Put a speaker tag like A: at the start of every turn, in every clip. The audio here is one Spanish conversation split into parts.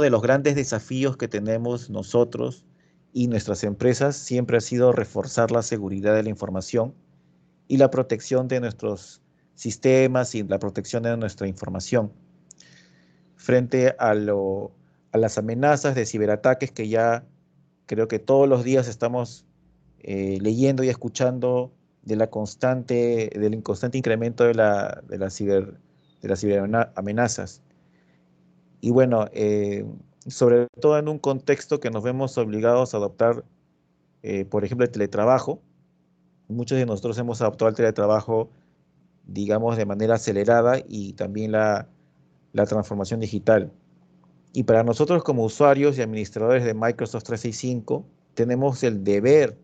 A: de los grandes desafíos que tenemos nosotros y nuestras empresas siempre ha sido reforzar la seguridad de la información y la protección de nuestros sistemas y la protección de nuestra información frente a las amenazas de ciberataques que ya creo que todos los días estamos leyendo y escuchando del constante incremento de las ciberamenazas. Y bueno, sobre todo en un contexto que nos vemos obligados a adoptar, por ejemplo, el teletrabajo. Muchos de nosotros hemos adoptado el teletrabajo, digamos, de manera acelerada y también la transformación digital. Y para nosotros como usuarios y administradores de Microsoft 365, tenemos el deber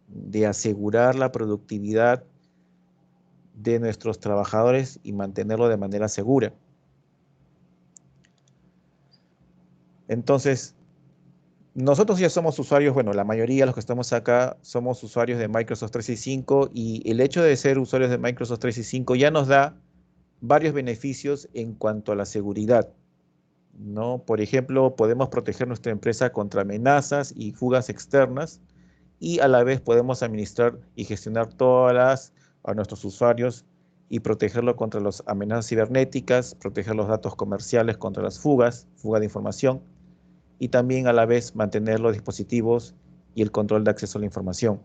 A: de asegurar la productividad de nuestros trabajadores y mantenerlo de manera segura. Entonces, nosotros ya somos usuarios, bueno, la mayoría de los que estamos acá somos usuarios de Microsoft 365 y el hecho de ser usuarios de Microsoft 365 ya nos da varios beneficios en cuanto a la seguridad, ¿no? Por ejemplo, podemos proteger nuestra empresa contra amenazas y fugas externas y a la vez podemos administrar y gestionar a nuestros usuarios y protegerlo contra las amenazas cibernéticas, proteger los datos comerciales contra las fuga de información y también a la vez mantener los dispositivos y el control de acceso a la información.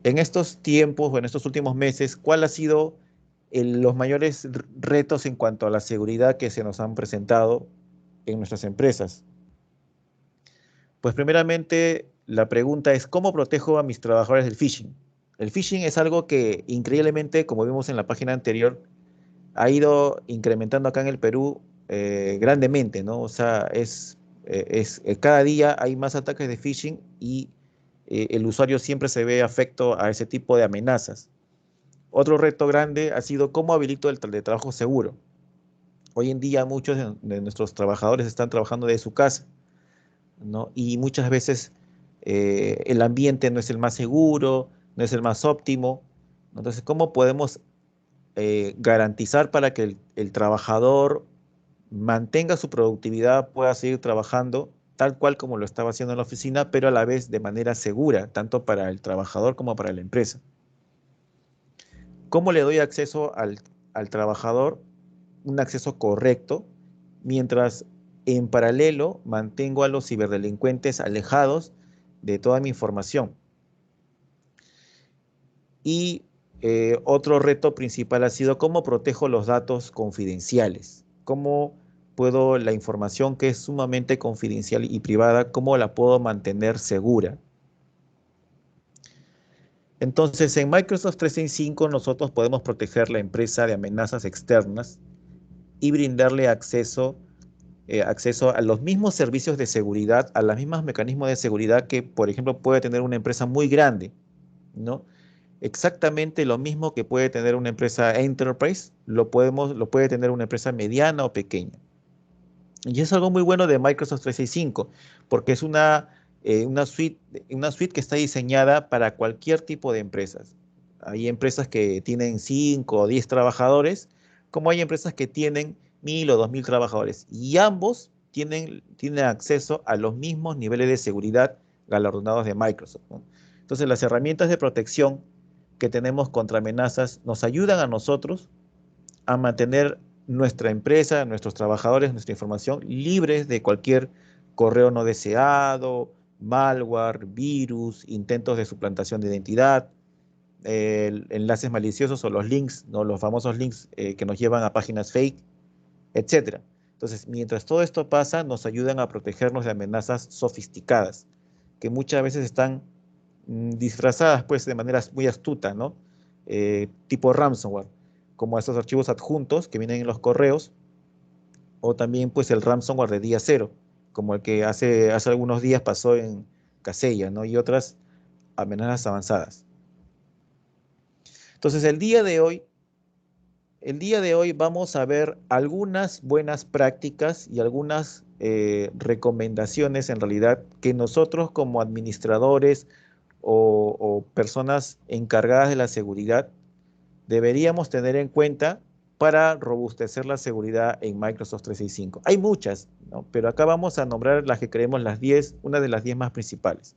A: En estos tiempos o en estos últimos meses, ¿cuál ha sido los mayores retos en cuanto a la seguridad que se nos han presentado en nuestras empresas? Pues primeramente, la pregunta es, ¿cómo protejo a mis trabajadores del phishing? El phishing es algo que increíblemente, como vimos en la página anterior, ha ido incrementando acá en el Perú grandemente, ¿no? O sea, cada día hay más ataques de phishing y el usuario siempre se ve afecto a ese tipo de amenazas. Otro reto grande ha sido cómo habilito el teletrabajo seguro. Hoy en día muchos de nuestros trabajadores están trabajando de su casa, ¿no? Y muchas veces el ambiente no es el más seguro, no es el más óptimo. Entonces, ¿cómo podemos garantizar para que el trabajador mantenga su productividad, pueda seguir trabajando tal cual como lo estaba haciendo en la oficina, pero a la vez de manera segura, tanto para el trabajador como para la empresa? ¿Cómo le doy acceso al trabajador, un acceso correcto, mientras en paralelo mantengo a los ciberdelincuentes alejados de toda mi información? Y otro reto principal ha sido cómo protejo los datos confidenciales, cómo puedo la información que es sumamente confidencial y privada, cómo la puedo mantener segura. Entonces, en Microsoft 365 nosotros podemos proteger la empresa de amenazas externas y brindarle acceso a los mismos servicios de seguridad, a los mismos mecanismos de seguridad que, por ejemplo, puede tener una empresa muy grande, ¿no? Exactamente lo mismo que puede tener una empresa enterprise, lo puede tener una empresa mediana o pequeña. Y es algo muy bueno de Microsoft 365, porque es una suite que está diseñada para cualquier tipo de empresas. Hay empresas que tienen 5 o 10 trabajadores, como hay empresas que tienen 1000 o 2000 trabajadores. Y ambos tienen acceso a los mismos niveles de seguridad galardonados de Microsoft, ¿no? Entonces, las herramientas de protección que tenemos contra amenazas nos ayudan a nosotros a mantener nuestra empresa, nuestros trabajadores, nuestra información libres de cualquier correo no deseado, malware, virus, intentos de suplantación de identidad, enlaces maliciosos o los links, ¿no? Los famosos links que nos llevan a páginas fake, etcétera. Entonces, mientras todo esto pasa, nos ayudan a protegernos de amenazas sofisticadas, que muchas veces están disfrazadas pues de manera muy astuta, ¿no? Tipo ransomware, como estos archivos adjuntos que vienen en los correos, o también pues el ransomware de día cero, como el que hace algunos días pasó en Casella, ¿no? Y otras amenazas avanzadas. Entonces, el día de hoy vamos a ver algunas buenas prácticas y algunas recomendaciones en realidad que nosotros como administradores o personas encargadas de la seguridad deberíamos tener en cuenta para robustecer la seguridad en Microsoft 365. Hay muchas, ¿no? Pero acá vamos a nombrar las que creemos las 10, una de las 10 más principales.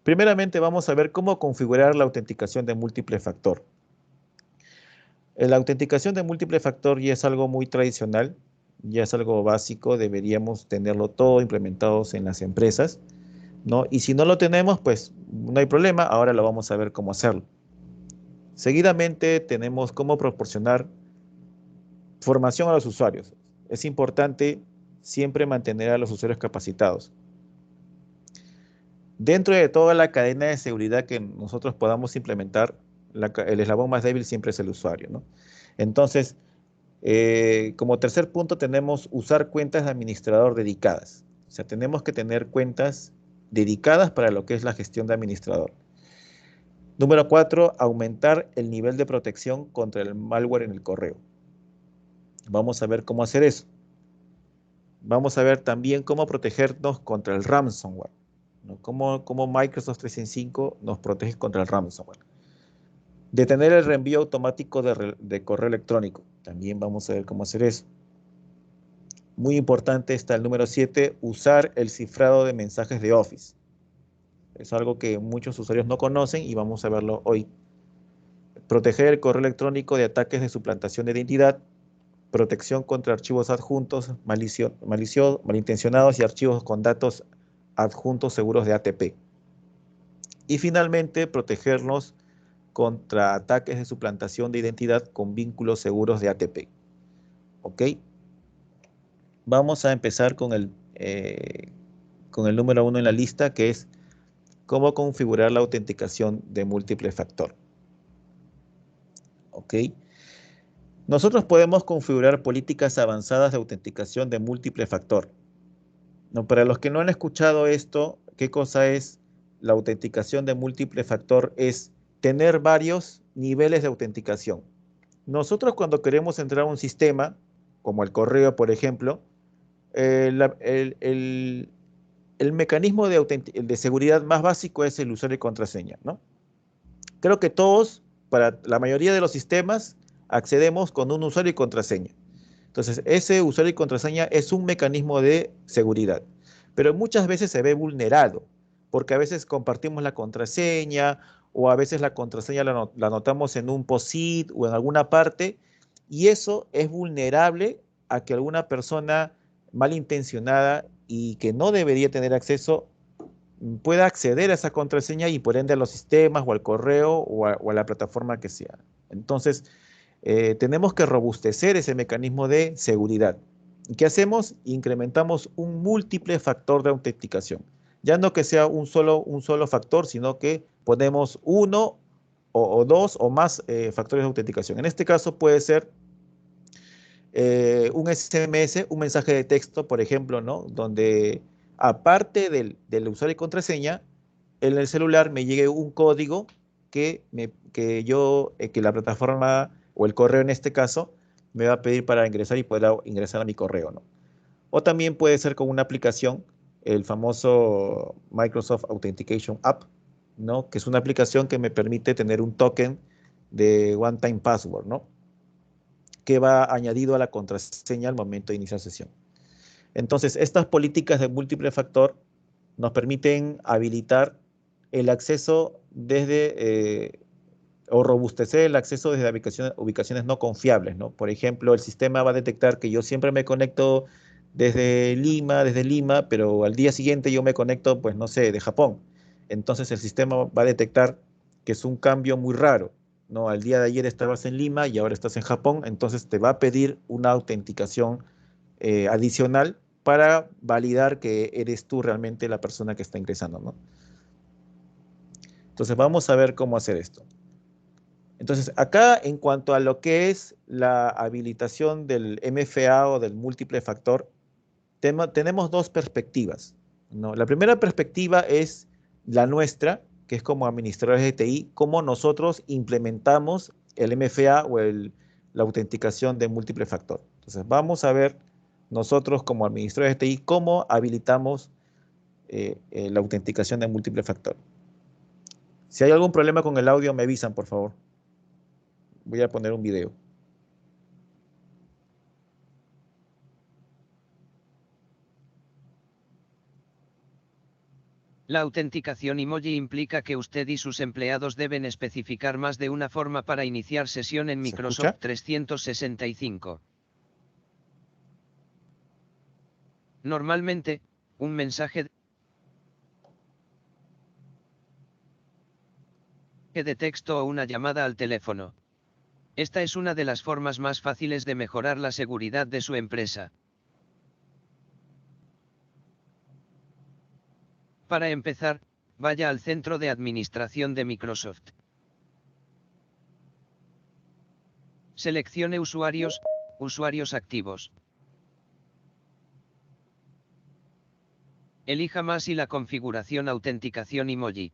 A: Primeramente vamos a ver cómo configurar la autenticación de múltiple factor. La autenticación de múltiple factor ya es algo muy tradicional, ya es algo básico, deberíamos tenerlo todo implementados en las empresas, ¿no? Y si no lo tenemos, pues no hay problema, ahora lo vamos a ver cómo hacerlo. Seguidamente tenemos cómo proporcionar formación a los usuarios. Es importante siempre mantener a los usuarios capacitados. Dentro de toda la cadena de seguridad que nosotros podamos implementar, el eslabón más débil siempre es el usuario, ¿no? Entonces, como tercer punto tenemos usar cuentas de administrador dedicadas. O sea, tenemos que tener cuentas dedicadas para lo que es la gestión de administrador. Número 4, aumentar el nivel de protección contra el malware en el correo. Vamos a ver cómo hacer eso. Vamos a ver también cómo protegernos contra el ransomware, ¿no? Cómo Microsoft 365 nos protege contra el ransomware. Detener el reenvío automático de correo electrónico. También vamos a ver cómo hacer eso. Muy importante está el número 7, usar el cifrado de mensajes de Office. Es algo que muchos usuarios no conocen y vamos a verlo hoy. Proteger el correo electrónico de ataques de suplantación de identidad, protección contra archivos adjuntos, malintencionados y archivos con datos adjuntos seguros de ATP. Y finalmente, protegernos contra ataques de suplantación de identidad con vínculos seguros de ATP. ¿Ok? Vamos a empezar con el número 1 en la lista, que es cómo configurar la autenticación de múltiple factor. ¿Ok? Nosotros podemos configurar políticas avanzadas de autenticación de múltiple factor. No, para los que no han escuchado esto, ¿qué cosa es la autenticación de múltiple factor? Es tener varios niveles de autenticación. Nosotros cuando queremos entrar a un sistema, como el correo, por ejemplo, el mecanismo de seguridad más básico es el usuario y contraseña, ¿no? Creo que todos, para la mayoría de los sistemas, accedemos con un usuario y contraseña. Entonces, ese usuario y contraseña es un mecanismo de seguridad, pero muchas veces se ve vulnerado, porque a veces compartimos la contraseña o a veces la contraseña la anotamos en un POSIT o en alguna parte, y eso es vulnerable a que alguna persona malintencionada y que no debería tener acceso pueda acceder a esa contraseña y por ende a los sistemas o al correo o a la plataforma que sea. Entonces, tenemos que robustecer ese mecanismo de seguridad. ¿Qué hacemos? Incrementamos un múltiple factor de autenticación. Ya no que sea un solo factor, sino que ponemos uno o dos o más factores de autenticación. En este caso puede ser un SMS, un mensaje de texto, por ejemplo, ¿no? Donde aparte del usuario y contraseña, en el celular me llegue un código que la plataforma o el correo en este caso me va a pedir para ingresar y poder ingresar a mi correo, ¿no? O también puede ser con una aplicación, el famoso Microsoft Authentication App, ¿no? Que es una aplicación que me permite tener un token de One Time Password, ¿no? Que va añadido a la contraseña al momento de iniciar sesión. Entonces, estas políticas de múltiple factor nos permiten habilitar el acceso o robustecer el acceso desde ubicaciones no confiables, ¿no? Por ejemplo, el sistema va a detectar que yo siempre me conecto desde Lima, pero al día siguiente yo me conecto, pues no sé, de Japón. Entonces el sistema va a detectar que es un cambio muy raro, ¿no? Al día de ayer estabas en Lima y ahora estás en Japón, entonces te va a pedir una autenticación adicional para validar que eres tú realmente la persona que está ingresando, ¿no? Entonces vamos a ver cómo hacer esto. Entonces, acá en cuanto a lo que es la habilitación del MFA o del múltiple factor, tenemos dos perspectivas, ¿no? La primera perspectiva es la nuestra, que es como administradores de TI, cómo nosotros implementamos el MFA o la autenticación de múltiple factor. Entonces, vamos a ver nosotros como administradores de TI cómo habilitamos la autenticación de múltiple factor. Si hay algún problema con el audio, me avisan, por favor. Voy a poner un video.
B: La autenticación emoji implica que usted y sus empleados deben especificar más de una forma para iniciar sesión en
A: ¿Se
B: Microsoft
A: escucha?
B: 365. Normalmente, un mensaje de texto o una llamada al teléfono. Esta es una de las formas más fáciles de mejorar la seguridad de su empresa. Para empezar, vaya al centro de administración de Microsoft. Seleccione usuarios activos. Elija más y la configuración autenticación emoji.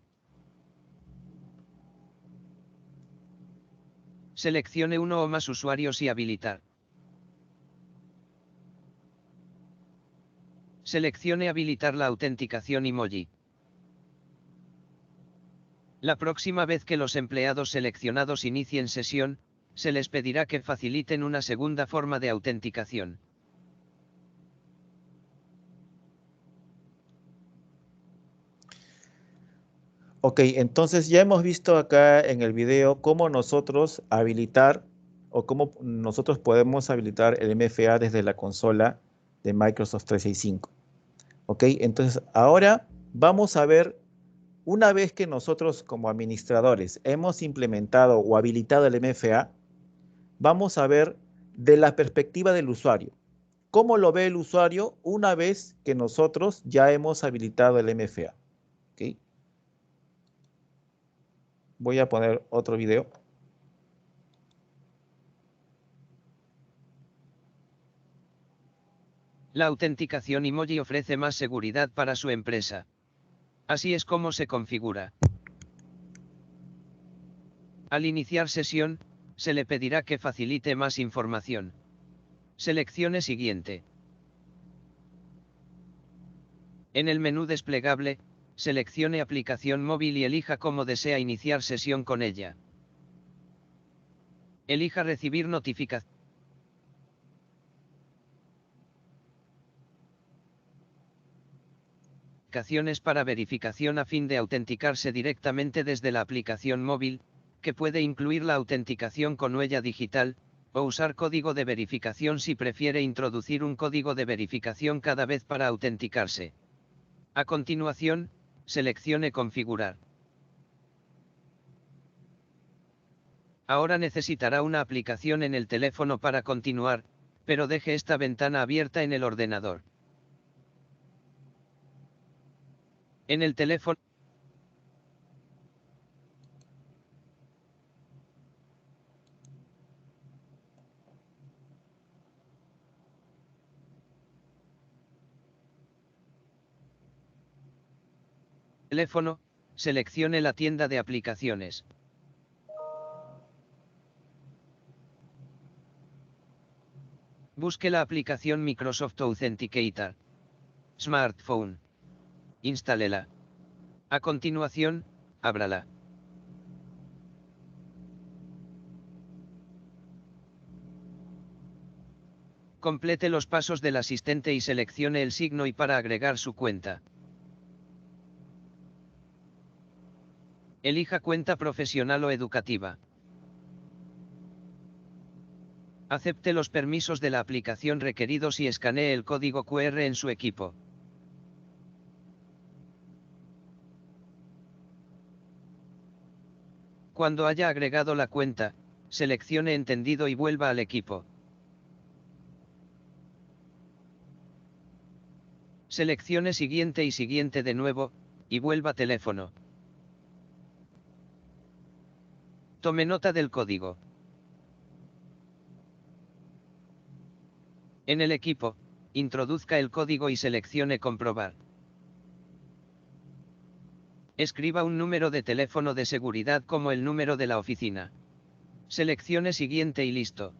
B: Seleccione uno o más usuarios y habilitar. Seleccione habilitar la autenticación emoji. La próxima vez que los empleados seleccionados inicien sesión, se les pedirá que faciliten una segunda forma de autenticación.
A: Ok, entonces ya hemos visto acá en el video cómo nosotros habilitar o cómo nosotros podemos habilitar el MFA desde la consola de Microsoft 365. Ok, entonces ahora vamos a ver, una vez que nosotros como administradores hemos implementado o habilitado el MFA, vamos a ver de la perspectiva del usuario. ¿Cómo lo ve el usuario una vez que nosotros ya hemos habilitado el MFA? ¿Okay? Voy a poner otro video.
B: La autenticación emoji ofrece más seguridad para su empresa. Así es como se configura. Al iniciar sesión, se le pedirá que facilite más información. Seleccione siguiente. En el menú desplegable, seleccione aplicación móvil y elija cómo desea iniciar sesión con ella. Elija recibir notificaciones para verificación a fin de autenticarse directamente desde la aplicación móvil, que puede incluir la autenticación con huella digital, o usar código de verificación si prefiere introducir un código de verificación cada vez para autenticarse. A continuación, seleccione configurar. Ahora necesitará una aplicación en el teléfono para continuar, pero deje esta ventana abierta en el ordenador. En el teléfono seleccione la tienda de aplicaciones. Busque la aplicación Microsoft Authenticator. Smartphone. Instálela. A continuación, ábrala. Complete los pasos del asistente y seleccione el signo y para agregar su cuenta. Elija cuenta profesional o educativa. Acepte los permisos de la aplicación requeridos y escanee el código QR en su equipo. Cuando haya agregado la cuenta, seleccione entendido y vuelva al equipo. Seleccione siguiente y siguiente de nuevo, y vuelva teléfono. Tome nota del código. En el equipo, introduzca el código y seleccione comprobar. Escriba un número de teléfono de seguridad como el número de la oficina. Seleccione siguiente y listo.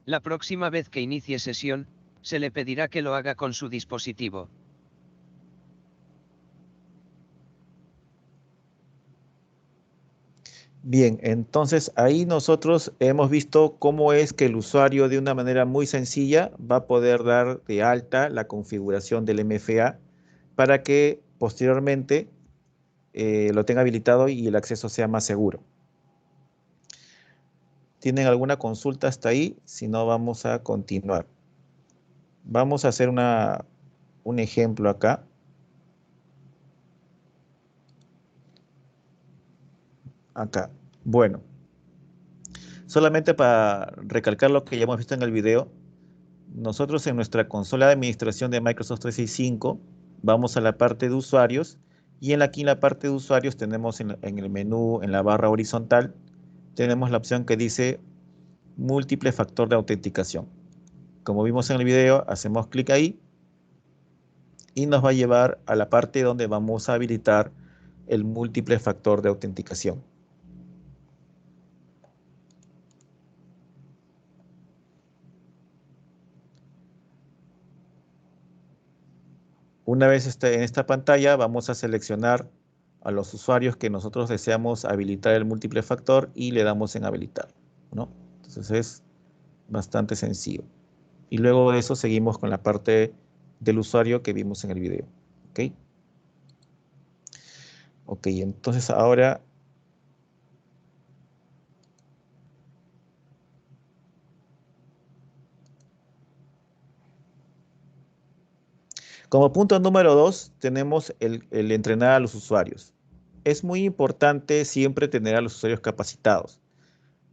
B: La próxima vez que inicie sesión, se le pedirá que lo haga con su dispositivo.
A: Bien, entonces ahí nosotros hemos visto cómo es que el usuario de una manera muy sencilla va a poder dar de alta la configuración del MFA para que posteriormente lo tenga habilitado y el acceso sea más seguro. ¿Tienen alguna consulta hasta ahí? Si no, vamos a continuar. Vamos a hacer un ejemplo acá. Acá. Bueno, solamente para recalcar lo que ya hemos visto en el video, nosotros en nuestra consola de administración de Microsoft 365 vamos a la parte de usuarios y aquí en la parte de usuarios tenemos en el menú, en la barra horizontal, tenemos la opción que dice múltiple factor de autenticación. Como vimos en el video, hacemos clic ahí y nos va a llevar a la parte donde vamos a habilitar el múltiple factor de autenticación. Una vez esté en esta pantalla, vamos a seleccionar a los usuarios que nosotros deseamos habilitar el múltiple factor y le damos en habilitar, ¿no? Entonces es bastante sencillo. Y luego de eso seguimos con la parte del usuario que vimos en el video, ¿ok? Ok, entonces ahora como punto número 2 tenemos el entrenar a los usuarios. Es muy importante siempre tener a los usuarios capacitados,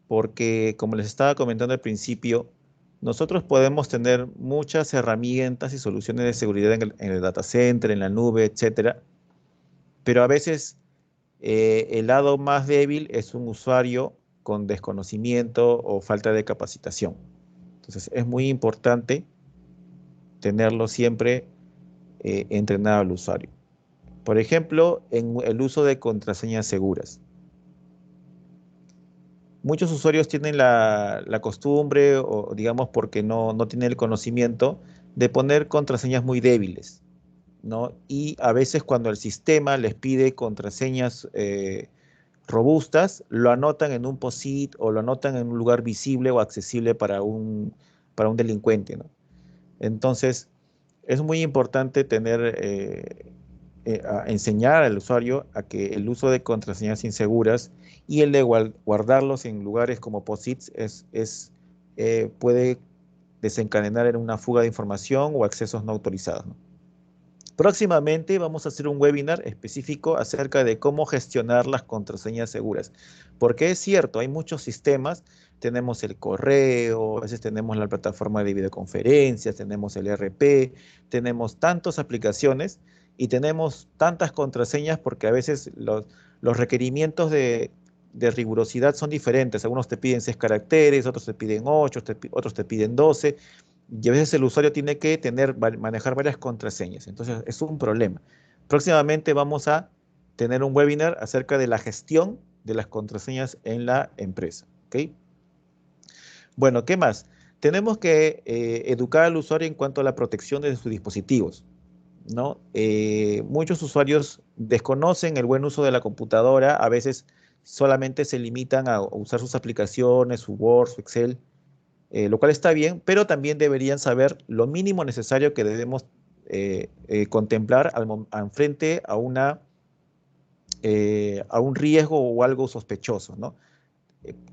A: porque como les estaba comentando al principio, nosotros podemos tener muchas herramientas y soluciones de seguridad en el data center, en la nube, etcétera, pero a veces el lado más débil es un usuario con desconocimiento o falta de capacitación. Entonces es muy importante tenerlo siempre entrenado al usuario. Por ejemplo, en el uso de contraseñas seguras. Muchos usuarios tienen la costumbre, o digamos porque no tienen el conocimiento, de poner contraseñas muy débiles, ¿no? Y a veces cuando el sistema les pide contraseñas robustas, lo anotan en un POSIT o lo anotan en un lugar visible o accesible para un delincuente, ¿no? Entonces, es muy importante enseñar al usuario a que el uso de contraseñas inseguras y el de guardarlos en lugares como POSITs puede desencadenar en una fuga de información o accesos no autorizados, ¿no? Próximamente vamos a hacer un webinar específico acerca de cómo gestionar las contraseñas seguras, porque es cierto, hay muchos sistemas, tenemos el correo, a veces tenemos la plataforma de videoconferencias, tenemos el ERP, tenemos tantas aplicaciones y tenemos tantas contraseñas porque a veces los requerimientos de rigurosidad son diferentes. Algunos te piden 6 caracteres, otros te piden 8, otros te piden 12 y a veces el usuario tiene que manejar varias contraseñas. Entonces es un problema. Próximamente vamos a tener un webinar acerca de la gestión de las contraseñas en la empresa, ¿ok? Bueno, ¿qué más? Tenemos que educar al usuario en cuanto a la protección de sus dispositivos, ¿no? Muchos usuarios desconocen el buen uso de la computadora, a veces solamente se limitan a usar sus aplicaciones, su Word, su Excel, lo cual está bien, pero también deberían saber lo mínimo necesario que debemos contemplar frente a un riesgo o algo sospechoso, ¿no?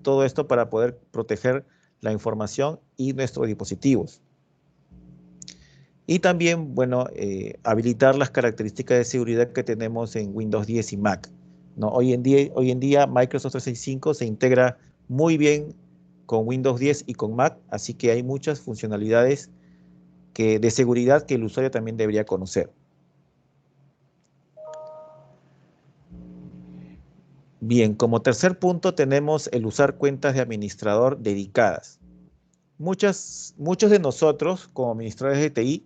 A: Todo esto para poder proteger la información y nuestros dispositivos. Y también, bueno, habilitar las características de seguridad que tenemos en Windows 10 y Mac, ¿no? Hoy en día Microsoft 365 se integra muy bien con Windows 10 y con Mac, así que hay muchas funcionalidades de seguridad que el usuario también debería conocer. Bien, como tercer punto tenemos el usar cuentas de administrador dedicadas. Muchos de nosotros, como administradores de TI,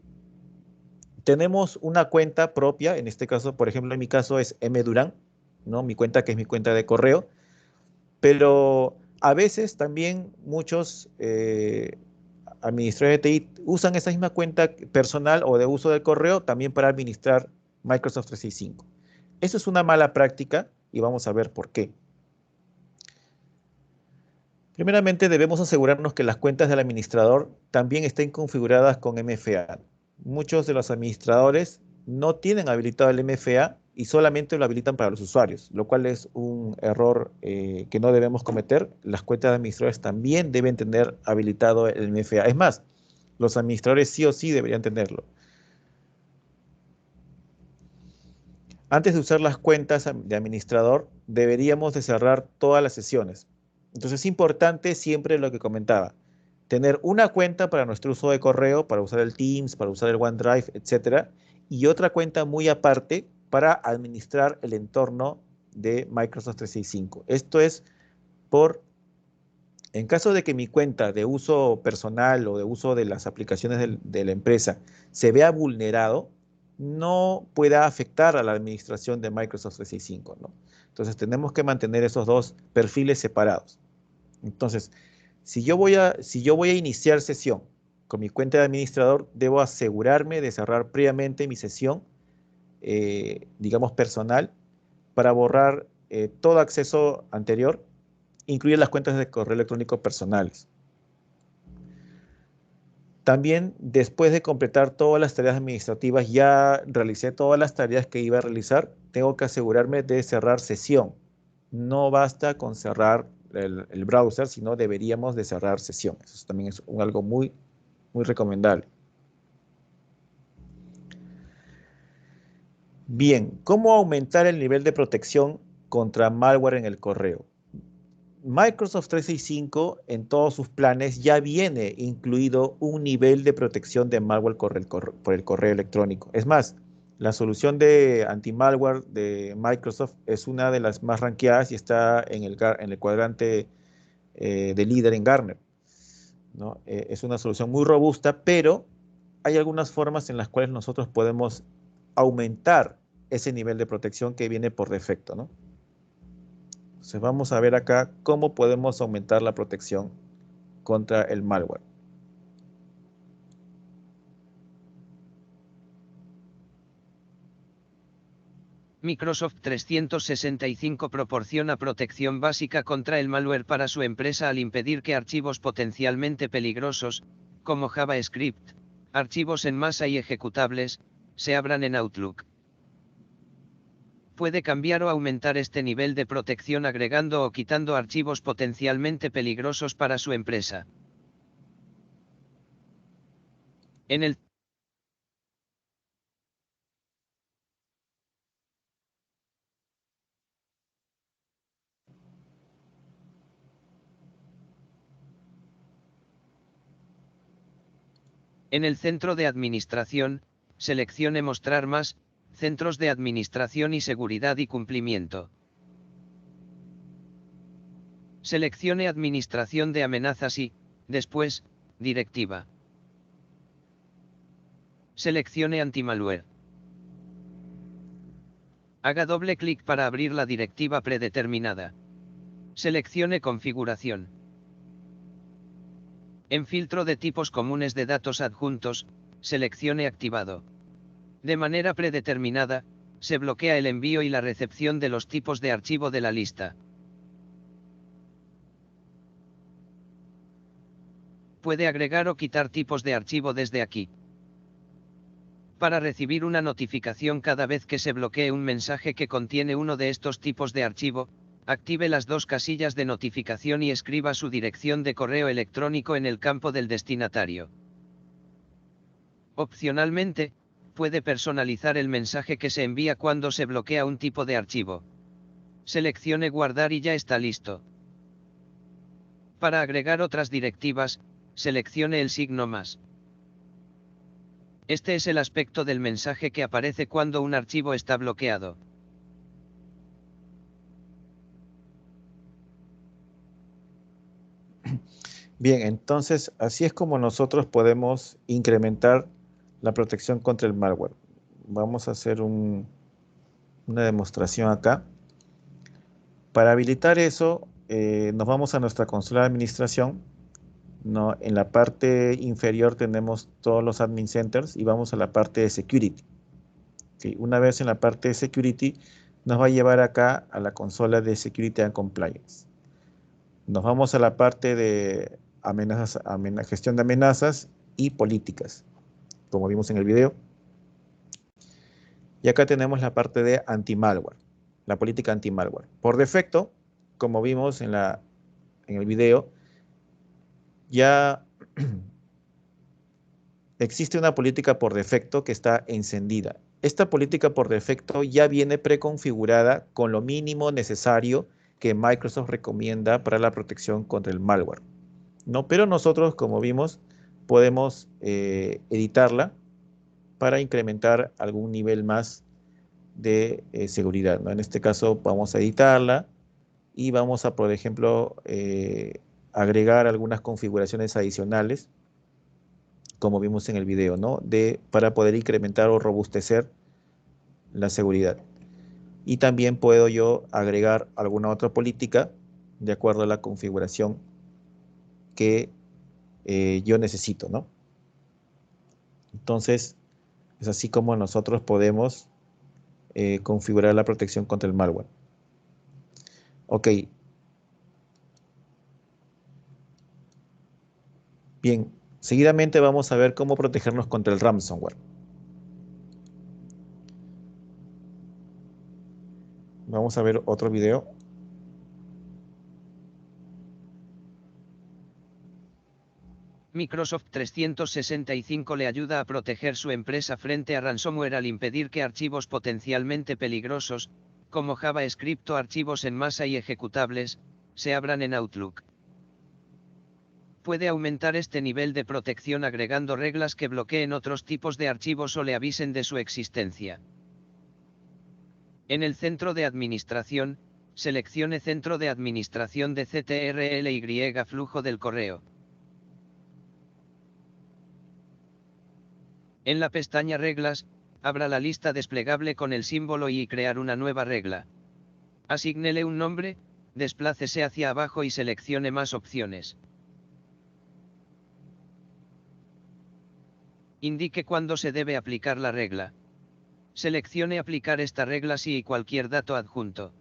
A: tenemos una cuenta propia, en este caso, por ejemplo, en mi caso es M. Durán, ¿no? Mi cuenta que es mi cuenta de correo, pero a veces también muchos administradores de TI usan esa misma cuenta personal o de uso del correo también para administrar Microsoft 365. Eso es una mala práctica y vamos a ver por qué. Primeramente, debemos asegurarnos que las cuentas del administrador también estén configuradas con MFA. Muchos de los administradores no tienen habilitado el MFA y solamente lo habilitan para los usuarios, lo cual es un error que no debemos cometer. Las cuentas de administradores también deben tener habilitado el MFA. Es más, los administradores sí o sí deberían tenerlo. Antes de usar las cuentas de administrador, deberíamos de cerrar todas las sesiones. Entonces es importante siempre lo que comentaba, tener una cuenta para nuestro uso de correo, para usar el Teams, para usar el OneDrive, etcétera, y otra cuenta muy aparte para administrar el entorno de Microsoft 365. Esto es en caso de que mi cuenta de uso personal o de uso de las aplicaciones de la empresa se vea vulnerado, no pueda afectar a la administración de Microsoft 365, ¿no? Entonces tenemos que mantener esos dos perfiles separados. Entonces, si yo voy a iniciar sesión con mi cuenta de administrador, debo asegurarme de cerrar previamente mi sesión, digamos personal, para borrar todo acceso anterior, incluye las cuentas de correo electrónico personales. También, después de completar todas las tareas administrativas, ya realicé todas las tareas que iba a realizar, tengo que asegurarme de cerrar sesión. No basta con cerrar el browser, sino deberíamos de cerrar sesión. Eso también es algo muy, muy recomendable. Bien, ¿cómo aumentar el nivel de protección contra malware en el correo? Microsoft 365 en todos sus planes ya viene incluido un nivel de protección de malware por el correo electrónico. Es más, la solución de anti-malware de Microsoft es una de las más rankeadas y está en el cuadrante de líder en Gartner, ¿no? Es una solución muy robusta, pero hay algunas formas en las cuales nosotros podemos aumentar ese nivel de protección que viene por defecto, ¿no? Entonces vamos a ver acá cómo podemos aumentar la protección contra el malware.
B: Microsoft 365 proporciona protección básica contra el malware para su empresa al impedir que archivos potencialmente peligrosos, como JavaScript, archivos en masa y ejecutables, se abran en Outlook. Puede cambiar o aumentar este nivel de protección agregando o quitando archivos potencialmente peligrosos para su empresa. En el En el centro de administración, seleccione Mostrar más, Centros de Administración y Seguridad y Cumplimiento. Seleccione Administración de amenazas y, después, Directiva. Seleccione Antimalware. Haga doble clic para abrir la directiva predeterminada. Seleccione Configuración. En filtro de tipos comunes de datos adjuntos, seleccione Activado. De manera predeterminada, se bloquea el envío y la recepción de los tipos de archivo de la lista. Puede agregar o quitar tipos de archivo desde aquí. Para recibir una notificación cada vez que se bloquee un mensaje que contiene uno de estos tipos de archivo, active las dos casillas de notificación y escriba su dirección de correo electrónico en el campo del destinatario. Opcionalmente, puede personalizar el mensaje que se envía cuando se bloquea un tipo de archivo. Seleccione Guardar y ya está listo. Para agregar otras directivas, seleccione el signo más. Este es el aspecto del mensaje que aparece cuando un archivo está bloqueado.
A: Bien, entonces así es como nosotros podemos incrementar la protección contra el malware. Vamos a hacer una demostración acá. Para habilitar eso, nos vamos a nuestra consola de administración, ¿no? En la parte inferior tenemos todos los admin centers y vamos a la parte de security. ¿Okay? Una vez en la parte de security, nos va a llevar acá a la consola de security and compliance. Nos vamos a la parte de gestión de amenazas y políticas, como vimos en el video. Y acá tenemos la parte de anti-malware, la política anti-malware. Por defecto, como vimos en el video, ya existe una política por defecto que está encendida. Esta política por defecto ya viene preconfigurada con lo mínimo necesario que Microsoft recomienda para la protección contra el malware, ¿no? Pero nosotros, como vimos, podemos editarla para incrementar algún nivel más de seguridad, ¿no? En este caso vamos a editarla y vamos a, por ejemplo, agregar algunas configuraciones adicionales, como vimos en el video, ¿no? Para poder incrementar o robustecer la seguridad. Y también puedo yo agregar alguna otra política de acuerdo a la configuración que yo necesito, ¿no? Entonces, es así como nosotros podemos configurar la protección contra el malware. Ok. Bien, seguidamente vamos a ver cómo protegernos contra el ransomware. Vamos a ver otro video.
B: Microsoft 365 le ayuda a proteger su empresa frente a ransomware al impedir que archivos potencialmente peligrosos, como JavaScript o archivos en masa y ejecutables, se abran en Outlook. Puede aumentar este nivel de protección agregando reglas que bloqueen otros tipos de archivos o le avisen de su existencia. En el centro de administración, seleccione Centro de Administración de CTRLY Flujo del correo. En la pestaña Reglas, abra la lista desplegable con el símbolo y crear una nueva regla. Asígnele un nombre, desplácese hacia abajo y seleccione más opciones. Indique cuándo se debe aplicar la regla. Seleccione aplicar esta regla si y cualquier dato adjunto.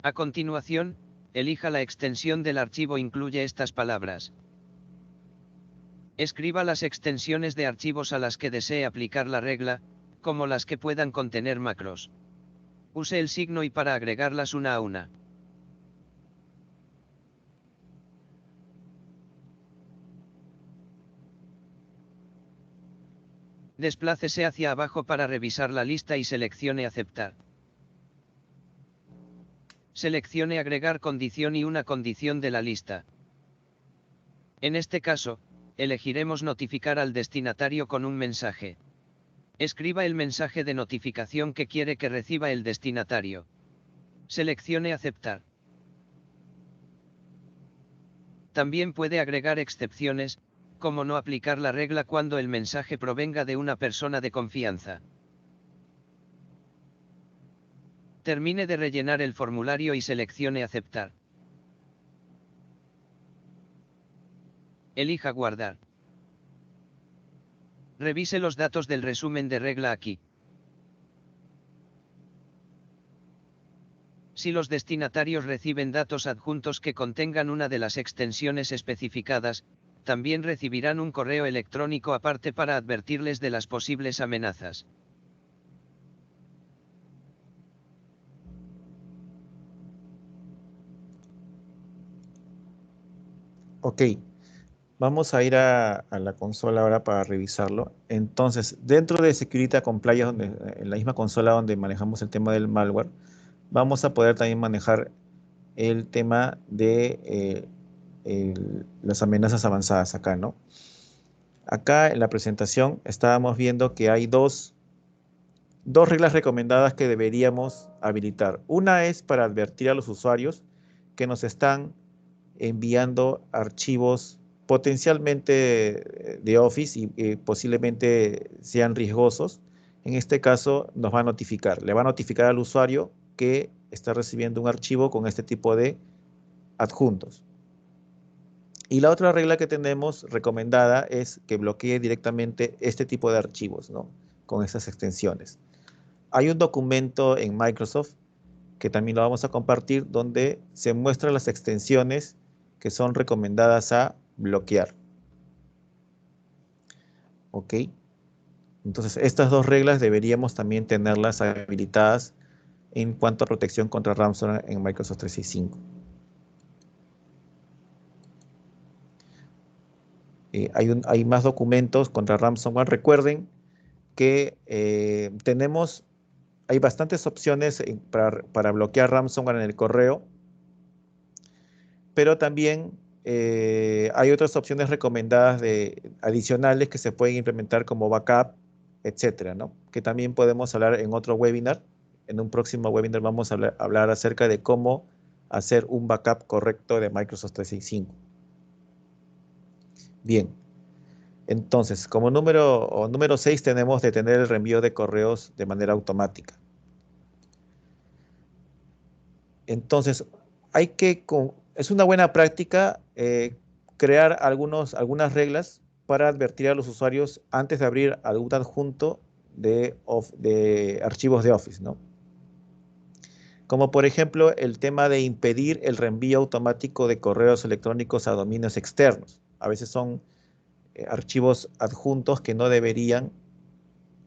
B: A continuación, elija la extensión del archivo incluye estas palabras. Escriba las extensiones de archivos a las que desee aplicar la regla, como las que puedan contener macros. Use el signo y para agregarlas una a una. Desplácese hacia abajo para revisar la lista y seleccione aceptar. Seleccione agregar condición y una condición de la lista. En este caso, elegiremos notificar al destinatario con un mensaje. Escriba el mensaje de notificación que quiere que reciba el destinatario. Seleccione aceptar. También puede agregar excepciones, como no aplicar la regla cuando el mensaje provenga de una persona de confianza. Termine de rellenar el formulario y seleccione aceptar. Elija guardar. Revise los datos del resumen de regla aquí. Si los destinatarios reciben datos adjuntos que contengan una de las extensiones especificadas, también recibirán un correo electrónico aparte para advertirles de las posibles amenazas.
A: Ok, vamos a ir a la consola ahora para revisarlo. Entonces, dentro de Security Compliance, en la misma consola donde manejamos el tema del malware, vamos a poder también manejar el tema de las amenazas avanzadas acá, ¿no? Acá en la presentación estábamos viendo que hay dos reglas recomendadas que deberíamos habilitar. Una es para advertir a los usuarios que nos están enviando archivos potencialmente de Office y posiblemente sean riesgosos. En este caso nos va a notificar, le va a notificar al usuario que está recibiendo un archivo con este tipo de adjuntos. Y la otra regla que tenemos recomendada es que bloquee directamente este tipo de archivos, ¿no? Con estas extensiones. Hay un documento en Microsoft que también lo vamos a compartir donde se muestran las extensiones que son recomendadas a bloquear. Ok. Entonces, estas dos reglas deberíamos también tenerlas habilitadas en cuanto a protección contra ransomware en Microsoft 365. Hay más documentos contra ransomware. Recuerden que hay bastantes opciones para bloquear ransomware en el correo, pero también hay otras opciones recomendadas adicionales que se pueden implementar como backup, etcétera, ¿no? Que también podemos hablar en otro webinar. En un próximo webinar vamos a hablar acerca de cómo hacer un backup correcto de Microsoft 365. Bien, entonces, como número 6 tenemos detener el reenvío de correos de manera automática. Entonces, es una buena práctica crear algunas reglas para advertir a los usuarios antes de abrir algún adjunto de archivos de Office, ¿no? Como por ejemplo el tema de impedir el reenvío automático de correos electrónicos a dominios externos. A veces son archivos adjuntos que no deberían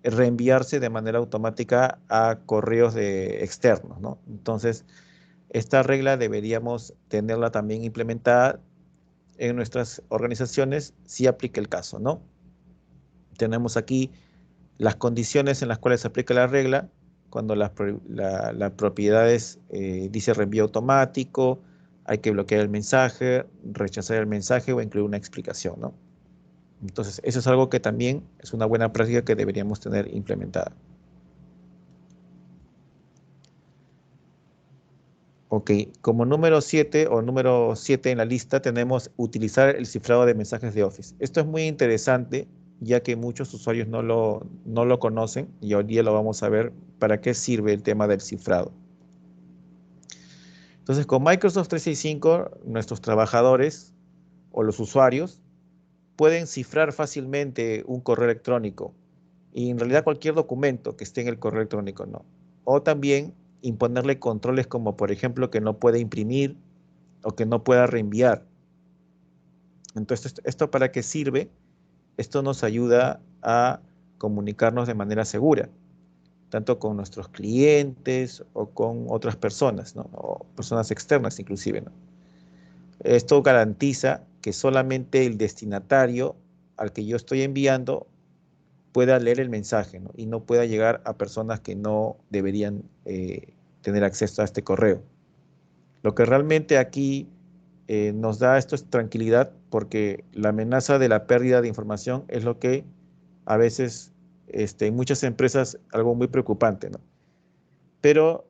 A: reenviarse de manera automática a correos externos, ¿no? Entonces, esta regla deberíamos tenerla también implementada en nuestras organizaciones si aplica el caso, ¿no? Tenemos aquí las condiciones en las cuales se aplica la regla, cuando las propiedades dice reenvío automático, hay que bloquear el mensaje, rechazar el mensaje o incluir una explicación, ¿no? Entonces, eso es algo que también es una buena práctica que deberíamos tener implementada. Ok, como número 7 en la lista tenemos utilizar el cifrado de mensajes de Office. Esto es muy interesante ya que muchos usuarios no lo conocen y hoy día lo vamos a ver para qué sirve el tema del cifrado. Entonces, con Microsoft 365, nuestros trabajadores o los usuarios pueden cifrar fácilmente un correo electrónico y en realidad cualquier documento que esté en el correo electrónico, ¿no? O también imponerle controles como, por ejemplo, que no puede imprimir o que no pueda reenviar. Entonces, ¿esto para qué sirve? Esto nos ayuda a comunicarnos de manera segura, tanto con nuestros clientes o con otras personas, ¿no? O personas externas inclusive, ¿no? Esto garantiza que solamente el destinatario al que yo estoy enviando pueda leer el mensaje, ¿no? Y no pueda llegar a personas que no deberían tener acceso a este correo. Lo que realmente aquí nos da esto es tranquilidad porque la amenaza de la pérdida de información es lo que a veces en muchas empresas algo muy preocupante, ¿no? Pero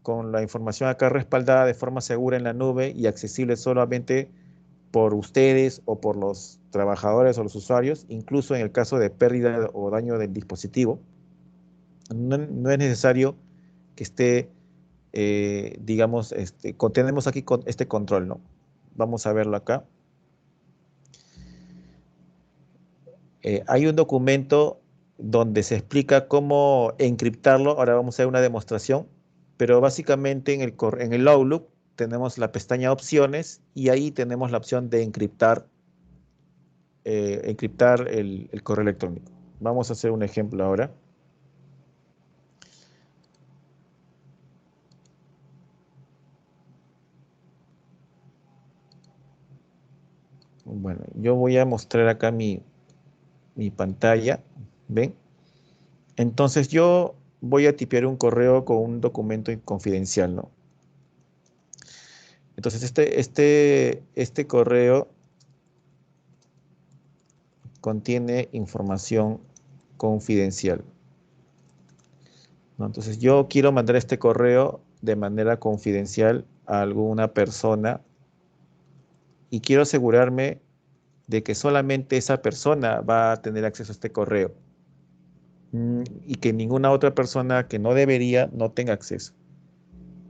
A: con la información acá respaldada de forma segura en la nube y accesible solamente por ustedes o por los trabajadores o los usuarios, incluso en el caso de pérdida o daño del dispositivo, no es necesario que esté, digamos, tenemos aquí este control, ¿no? Vamos a verlo acá. Hay un documento donde se explica cómo encriptarlo. Ahora vamos a hacer una demostración, pero básicamente en el Outlook tenemos la pestaña opciones y ahí tenemos la opción de encriptar el correo electrónico. Vamos a hacer un ejemplo ahora. Bueno, yo voy a mostrar acá mi pantalla. ¿Ven? Entonces yo voy a tipear un correo con un documento confidencial, ¿no? Entonces este correo contiene información confidencial, ¿no? Entonces yo quiero mandar este correo de manera confidencial a alguna persona y quiero asegurarme de que solamente esa persona va a tener acceso a este correo y que ninguna otra persona que no debería no tenga acceso.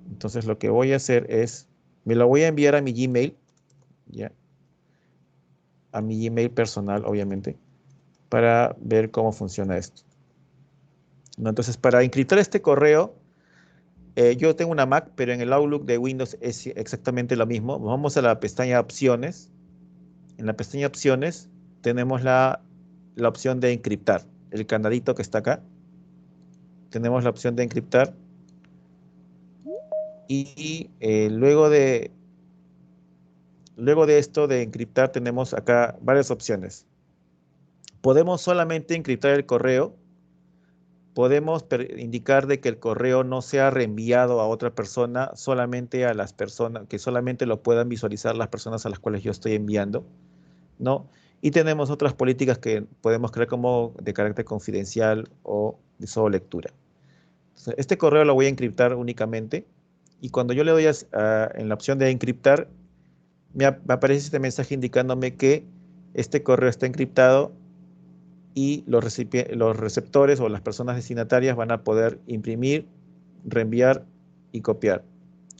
A: Entonces lo que voy a hacer es, me lo voy a enviar a mi Gmail, ¿ya? A mi Gmail personal, obviamente, para ver cómo funciona esto, ¿no? Entonces, para encriptar este correo, yo tengo una Mac, pero en el Outlook de Windows es exactamente lo mismo. Vamos a la pestaña Opciones. En la pestaña Opciones tenemos la opción de encriptar. el candadito que está acá. Tenemos la opción de encriptar. Y luego de esto de encriptar tenemos acá varias opciones. Podemos solamente encriptar el correo. Podemos indicar de que el correo no sea reenviado a otra persona, solamente a las personas, que solamente lo puedan visualizar las personas a las cuales yo estoy enviando, ¿no? Y tenemos otras políticas que podemos crear como de carácter confidencial o de solo lectura. Entonces, este correo lo voy a encriptar únicamente y cuando yo le doy en la opción de encriptar, me aparece este mensaje indicándome que este correo está encriptado y los receptores o las personas destinatarias van a poder imprimir, reenviar y copiar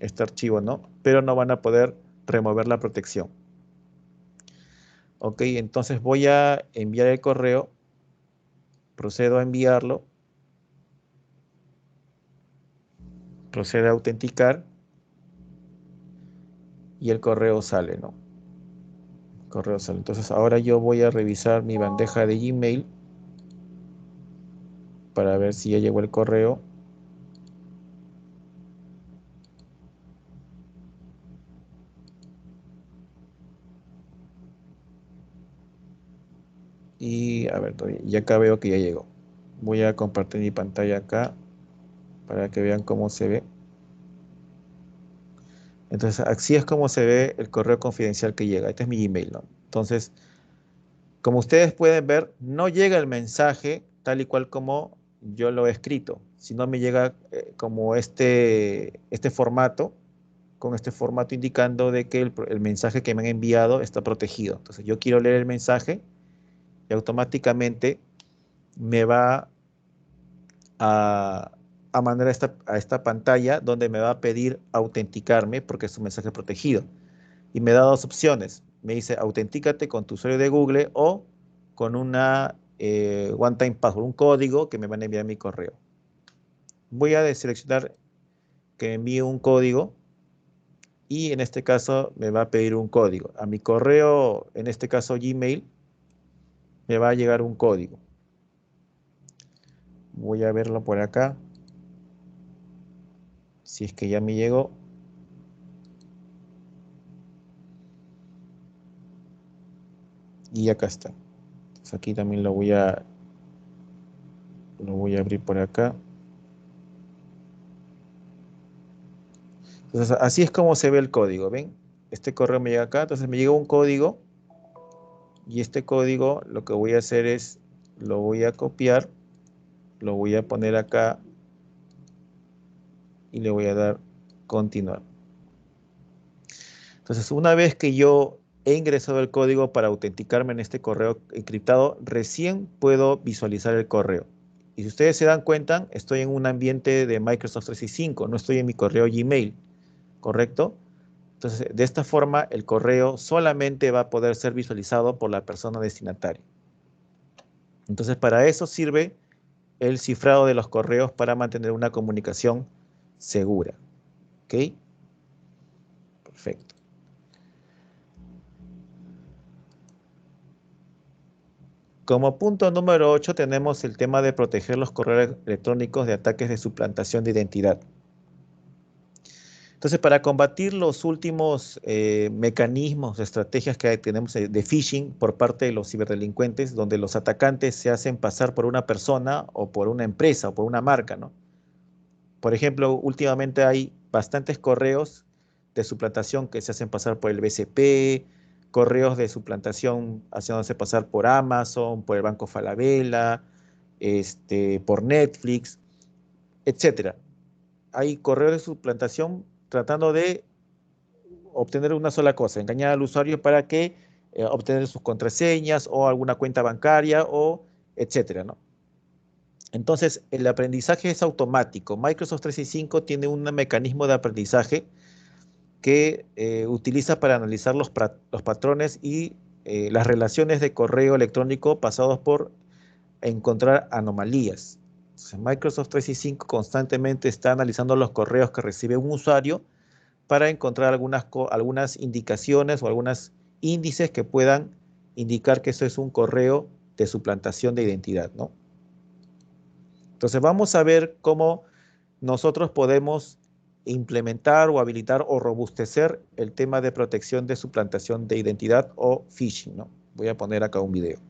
A: este archivo, ¿no? Pero no van a poder remover la protección. Ok, entonces voy a enviar el correo, procedo a enviarlo, procedo a autenticar y el correo sale, ¿no? El correo sale. Entonces ahora yo voy a revisar mi bandeja de Gmail para ver si ya llegó el correo. Y a ver, ya acá veo que ya llegó. Voy a compartir mi pantalla acá para que vean cómo se ve. Entonces, así es como se ve el correo confidencial que llega. Este es mi Gmail, ¿no? Entonces, como ustedes pueden ver, no llega el mensaje tal y cual como yo lo he escrito, sino me llega como este formato, con este formato indicando de que el mensaje que me han enviado está protegido. Entonces, yo quiero leer el mensaje y automáticamente me va a, a mandar a esta pantalla donde me va a pedir autenticarme porque es un mensaje protegido. Y me da dos opciones. Me dice autentícate con tu usuario de Google o con una one time password, un código que me van a enviar a mi correo. Voy a deseleccionar que me envíe un código y en este caso me va a pedir un código. A mi correo, en este caso Gmail, me va a llegar un código. Voy a verlo por acá. Si es que ya me llegó. Y acá está. Entonces aquí también lo voy a abrir por acá. Entonces así es como se ve el código, ¿ven? Este correo me llega acá, entonces me llega un código y este código lo que voy a hacer es, lo voy a copiar, lo voy a poner acá y le voy a dar continuar. Entonces una vez que yo he ingresado el código para autenticarme en este correo encriptado, recién puedo visualizar el correo. Y si ustedes se dan cuenta, estoy en un ambiente de Microsoft 365, no estoy en mi correo Gmail, ¿correcto? Entonces, de esta forma, el correo solamente va a poder ser visualizado por la persona destinataria. Entonces, para eso sirve el cifrado de los correos para mantener una comunicación segura. ¿Ok? Perfecto. Como punto número 8 tenemos el tema de proteger los correos electrónicos de ataques de suplantación de identidad. Entonces, para combatir los últimos mecanismos, estrategias que tenemos de phishing por parte de los ciberdelincuentes, donde los atacantes se hacen pasar por una persona o por una empresa o por una marca, ¿no? Por ejemplo, últimamente hay bastantes correos de suplantación que se hacen pasar por el BCP, correos de suplantación haciéndose pasar por Amazon, por el Banco Falabella, por Netflix, etcétera. Hay correos de suplantación tratando de obtener una sola cosa, engañar al usuario para que obtener sus contraseñas o alguna cuenta bancaria o etcétera, ¿no? Entonces, el aprendizaje es automático. Microsoft 365 tiene un mecanismo de aprendizaje que utiliza para analizar los patrones y las relaciones de correo electrónico pasados por encontrar anomalías. Entonces, Microsoft 365 constantemente está analizando los correos que recibe un usuario para encontrar algunas indicaciones o algunos índices que puedan indicar que eso es un correo de suplantación de identidad, ¿no? Entonces vamos a ver cómo nosotros podemos implementar o habilitar o robustecer el tema de protección de suplantación de identidad o phishing, ¿no? Voy a poner acá un video.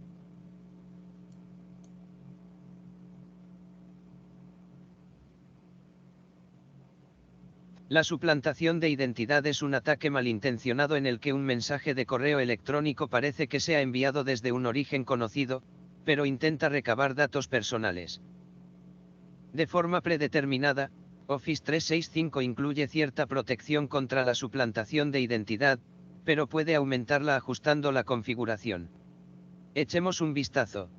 B: La suplantación de identidad es un ataque malintencionado en el que un mensaje de correo electrónico parece que sea enviado desde un origen conocido, pero intenta recabar datos personales. De forma predeterminada, Office 365 incluye cierta protección contra la suplantación de identidad, pero puede aumentarla ajustando la configuración. Echemos un vistazo.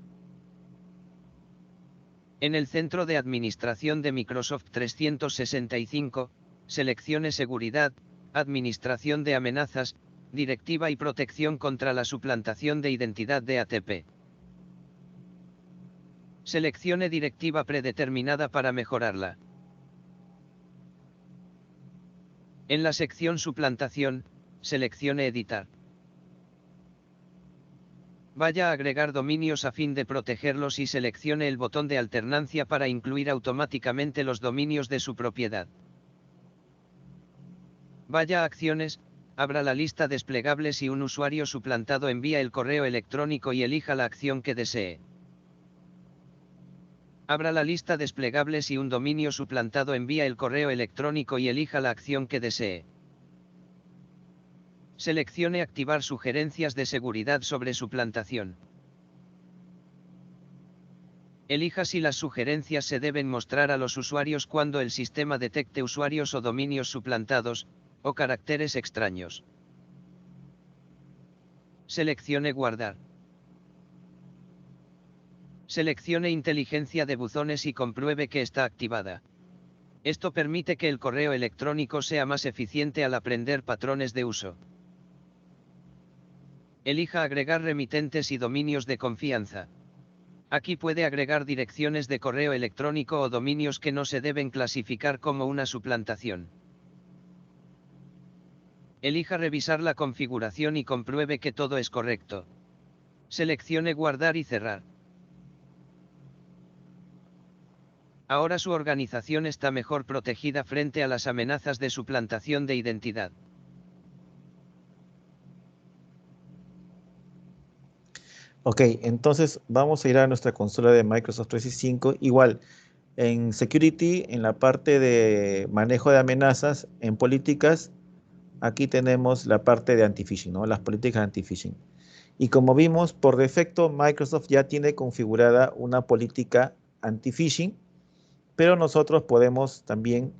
B: En el centro de administración de Microsoft 365, seleccione Seguridad, Administración de amenazas, Directiva y protección contra la suplantación de identidad de ATP. Seleccione Directiva predeterminada para mejorarla. En la sección Suplantación, seleccione Editar. Vaya a agregar dominios a fin de protegerlos y seleccione el botón de alternancia para incluir automáticamente los dominios de su propiedad. Vaya a Acciones, abra la lista desplegable si un usuario suplantado envía el correo electrónico y elija la acción que desee. Abra la lista desplegable si un dominio suplantado envía el correo electrónico y elija la acción que desee. Seleccione Activar sugerencias de seguridad sobre suplantación. Elija si las sugerencias se deben mostrar a los usuarios cuando el sistema detecte usuarios o dominios suplantados, o caracteres extraños. Seleccione Guardar. Seleccione Inteligencia de buzones y compruebe que está activada. Esto permite que el correo electrónico sea más eficiente al aprender patrones de uso. Elija agregar remitentes y dominios de confianza. Aquí puede agregar direcciones de correo electrónico o dominios que no se deben clasificar como una suplantación. Elija revisar la configuración y compruebe que todo es correcto. Seleccione Guardar y cerrar. Ahora su organización está mejor protegida frente a las amenazas de suplantación de identidad.
A: Ok, entonces vamos a ir a nuestra consola de Microsoft 365. Igual, en Security, en la parte de manejo de amenazas, en políticas, aquí tenemos la parte de anti-phishing, ¿no? Las políticas anti-phishing. Y como vimos, por defecto, Microsoft ya tiene configurada una política anti-phishing, pero nosotros podemos también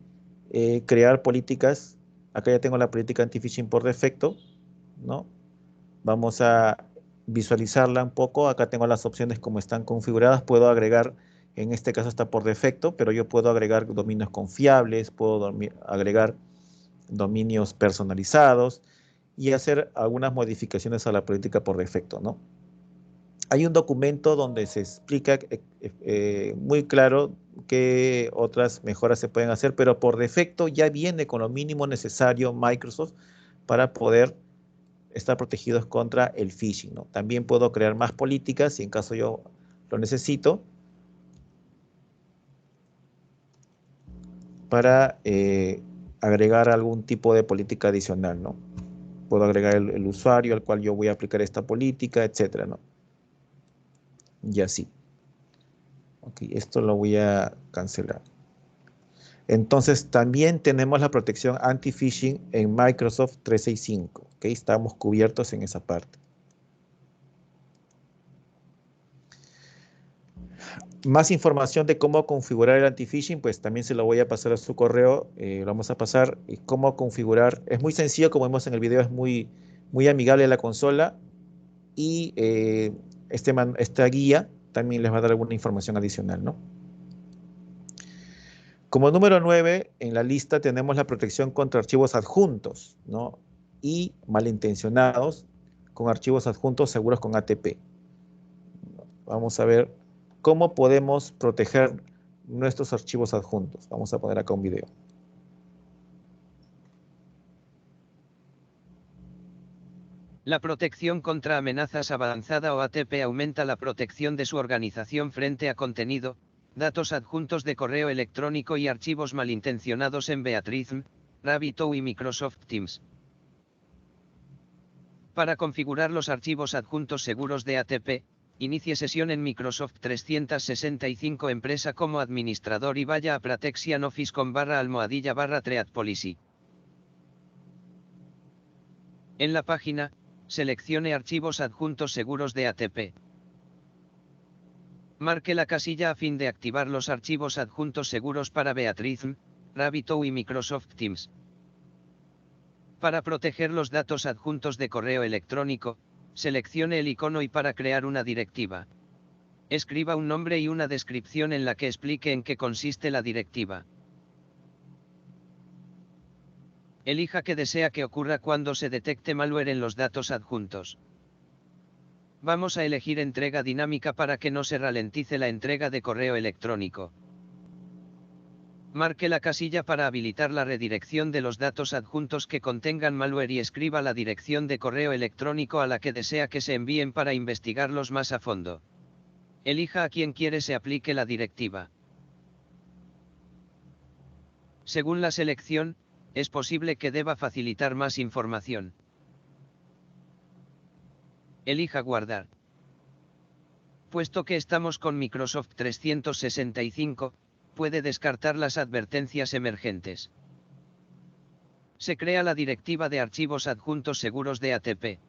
A: crear políticas. Acá ya tengo la política anti-phishing por defecto, ¿no? Vamos a visualizarla un poco. Acá tengo las opciones como están configuradas. Puedo agregar, en este caso está por defecto, pero yo puedo agregar dominios confiables, puedo agregar dominios personalizados y hacer algunas modificaciones a la política por defecto, ¿no? Hay un documento donde se explica muy claro qué otras mejoras se pueden hacer, pero por defecto ya viene con lo mínimo necesario Microsoft para poder estar protegidos contra el phishing, ¿no? También puedo crear más políticas si en caso yo lo necesito para agregar algún tipo de política adicional, ¿no? Puedo agregar el usuario al cual yo voy a aplicar esta política, etcétera, ¿no? Y así. Ok, esto lo voy a cancelar. Entonces, también tenemos la protección anti-phishing en Microsoft 365. ¿Ok? Estamos cubiertos en esa parte. Más información de cómo configurar el anti-phishing, pues también se lo voy a pasar a su correo. Lo vamos a pasar. Y cómo configurar. Es muy sencillo, como vemos en el video, es muy amigable a la consola. Y esta guía también les va a dar alguna información adicional, ¿no? Como número 9 en la lista tenemos la protección contra archivos adjuntos, ¿no? Y malintencionados con archivos adjuntos seguros con ATP. Vamos a ver cómo podemos proteger nuestros archivos adjuntos. Vamos a poner acá un video.
B: La protección contra amenazas avanzada o ATP aumenta la protección de su organización frente a contenido, datos adjuntos de correo electrónico y archivos malintencionados en Beatriz, RabbitOU y Microsoft Teams. Para configurar los archivos adjuntos seguros de ATP, inicie sesión en Microsoft 365 Empresa como administrador y vaya a Protection Office con /Treat Policy. En la página, seleccione archivos adjuntos seguros de ATP. Marque la casilla a fin de activar los archivos adjuntos seguros para Beatriz, RabbitOU y Microsoft Teams. Para proteger los datos adjuntos de correo electrónico, seleccione el icono y para crear una directiva. Escriba un nombre y una descripción en la que explique en qué consiste la directiva. Elija qué desea que ocurra cuando se detecte malware en los datos adjuntos. Vamos a elegir entrega dinámica para que no se ralentice la entrega de correo electrónico. Marque la casilla para habilitar la redirección de los datos adjuntos que contengan malware y escriba la dirección de correo electrónico a la que desea que se envíen para investigarlos más a fondo. Elija a quién quiere se aplique la directiva. Según la selección, es posible que deba facilitar más información. Elija guardar. Puesto que estamos con Microsoft 365, puede descartar las advertencias emergentes. Se crea la directiva de archivos adjuntos seguros de ATP.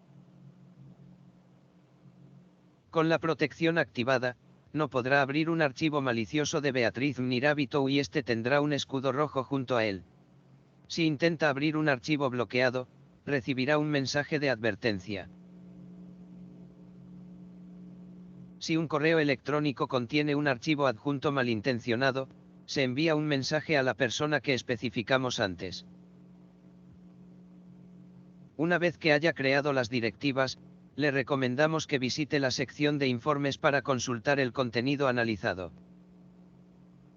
B: Con la protección activada, no podrá abrir un archivo malicioso de Beatriz ni RabbitOU y este tendrá un escudo rojo junto a él. Si intenta abrir un archivo bloqueado, recibirá un mensaje de advertencia. Si un correo electrónico contiene un archivo adjunto malintencionado, se envía un mensaje a la persona que especificamos antes. Una vez que haya creado las directivas, le recomendamos que visite la sección de informes para consultar el contenido analizado.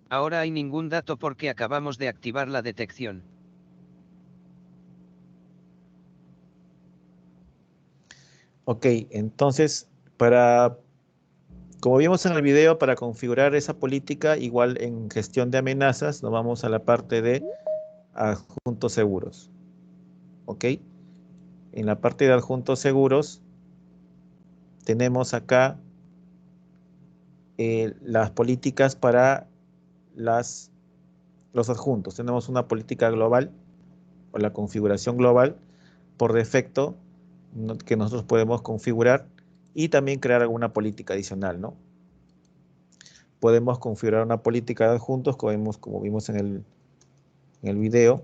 B: Ahora hay ningún dato porque acabamos de activar la detección.
A: Ok, entonces, como vimos en el video, para configurar esa política, igual en gestión de amenazas, nos vamos a la parte de adjuntos seguros. Ok, en la parte de adjuntos seguros, tenemos acá las políticas para los adjuntos. Tenemos una política global o la configuración global por defecto que nosotros podemos configurar y también crear alguna política adicional, ¿no? Podemos configurar una política de adjuntos como vimos en el video.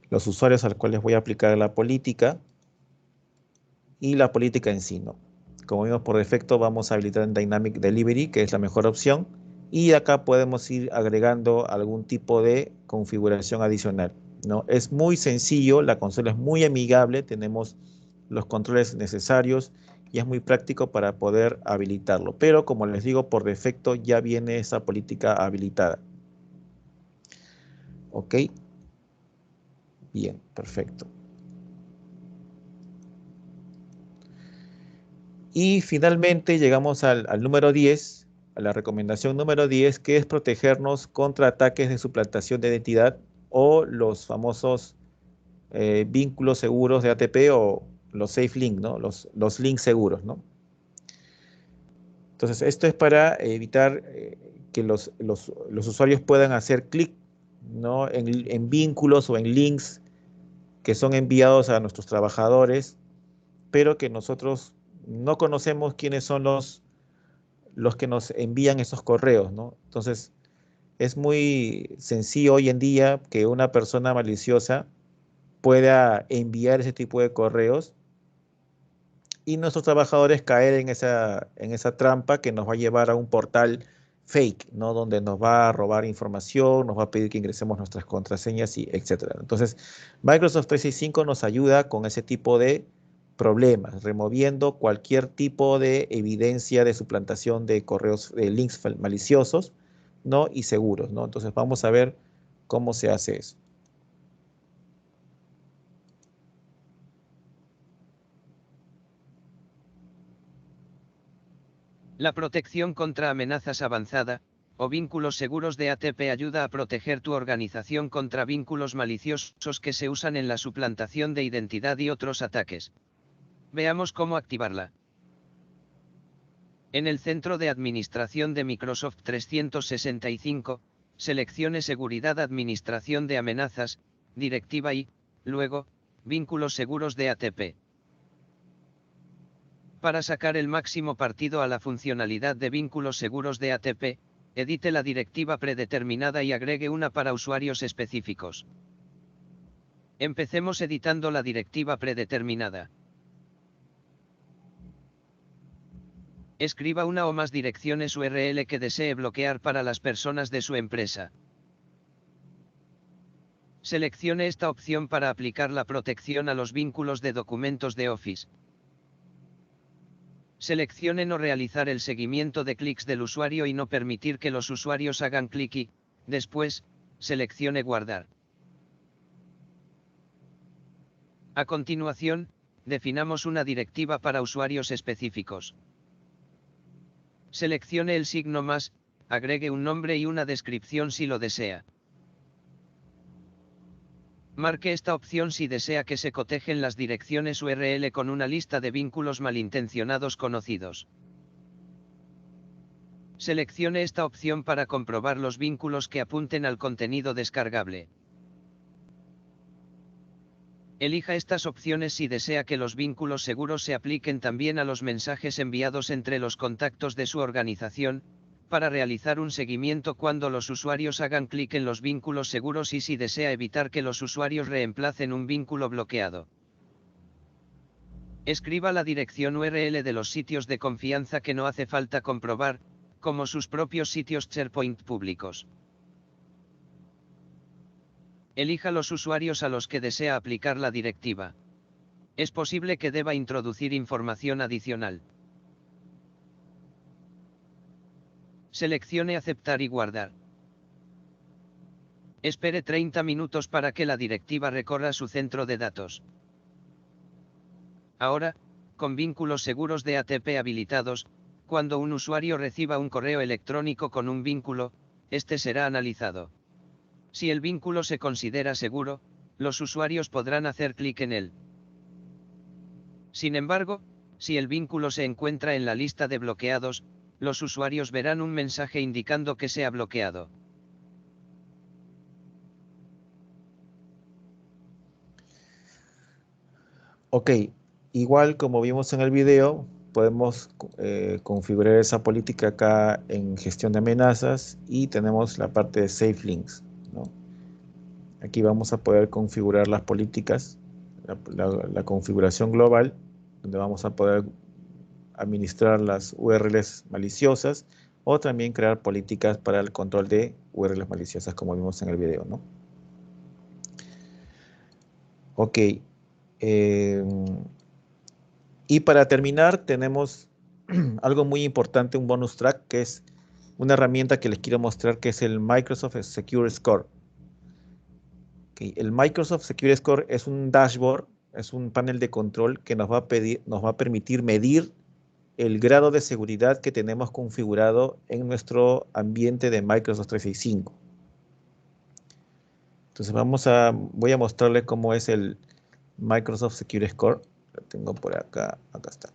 A: Los usuarios al cual les voy a aplicar la política y la política en sí, ¿no? Como vimos por defecto, vamos a habilitar en Dynamic Delivery, que es la mejor opción. Y acá podemos ir agregando algún tipo de configuración adicional, ¿no? Es muy sencillo, la consola es muy amigable, tenemos los controles necesarios y es muy práctico para poder habilitarlo. Pero como les digo, por defecto ya viene esa política habilitada. ¿Ok? Bien, perfecto. Y finalmente llegamos al número 10, a la recomendación número 10, que es protegernos contra ataques de suplantación de identidad o los famosos vínculos seguros de ATP o los safe link, ¿no? Los links seguros, ¿no? Entonces, esto es para evitar que los usuarios puedan hacer clic, ¿no? en vínculos o en links que son enviados a nuestros trabajadores, pero que nosotros no conocemos quiénes son los que nos envían esos correos, ¿no? Entonces, es muy sencillo hoy en día que una persona maliciosa pueda enviar ese tipo de correos y nuestros trabajadores caer en esa trampa que nos va a llevar a un portal fake, ¿no? Donde nos va a robar información, nos va a pedir que ingresemos nuestras contraseñas y etcétera. Entonces, Microsoft 365 nos ayuda con ese tipo de problemas, removiendo cualquier tipo de evidencia de suplantación de correos, de links maliciosos, ¿no? Y seguros, ¿no? Entonces, vamos a ver cómo se hace eso.
B: La protección contra amenazas avanzada, o vínculos seguros de ATP ayuda a proteger tu organización contra vínculos maliciosos que se usan en la suplantación de identidad y otros ataques. Veamos cómo activarla. En el centro de administración de Microsoft 365, seleccione Seguridad Administración de Amenazas, Directiva y, luego, Vínculos seguros de ATP. Para sacar el máximo partido a la funcionalidad de vínculos seguros de ATP, edite la directiva predeterminada y agregue una para usuarios específicos. Empecemos editando la directiva predeterminada. Escriba una o más direcciones URL que desee bloquear para las personas de su empresa. Seleccione esta opción para aplicar la protección a los vínculos de documentos de Office. Seleccione no realizar el seguimiento de clics del usuario y no permitir que los usuarios hagan clic y, después, seleccione guardar. A continuación, definamos una directiva para usuarios específicos. Seleccione el signo más, agregue un nombre y una descripción si lo desea. Marque esta opción si desea que se cotejen las direcciones URL con una lista de vínculos malintencionados conocidos. Seleccione esta opción para comprobar los vínculos que apunten al contenido descargable. Elija estas opciones si desea que los vínculos seguros se apliquen también a los mensajes enviados entre los contactos de su organización, para realizar un seguimiento cuando los usuarios hagan clic en los vínculos seguros y si desea evitar que los usuarios reemplacen un vínculo bloqueado. Escriba la dirección URL de los sitios de confianza que no hace falta comprobar, como sus propios sitios SharePoint públicos. Elija los usuarios a los que desea aplicar la directiva. Es posible que deba introducir información adicional. Seleccione aceptar y guardar. Espere 30 minutos para que la directiva recorra su centro de datos. Ahora, con vínculos seguros de ATP habilitados, cuando un usuario reciba un correo electrónico con un vínculo, este será analizado. Si el vínculo se considera seguro, los usuarios podrán hacer clic en él. Sin embargo, si el vínculo se encuentra en la lista de bloqueados, los usuarios verán un mensaje indicando que se ha bloqueado.
A: Ok, igual como vimos en el video, podemos configurar esa política acá en gestión de amenazas y tenemos la parte de Safe Links, ¿no? Aquí vamos a poder configurar las políticas, la configuración global, donde vamos a poder administrar las URLs maliciosas o también crear políticas para el control de URLs maliciosas, como vimos en el video, ¿no? Ok. Y para terminar, tenemos algo muy importante, un bonus track, que es una herramienta que les quiero mostrar, que es el Microsoft Secure Score. Okay. El Microsoft Secure Score es un dashboard, es un panel de control que nos va a permitir medir el grado de seguridad que tenemos configurado en nuestro ambiente de Microsoft 365. Entonces voy a mostrarles cómo es el Microsoft Secure Score. Lo tengo por acá, acá está.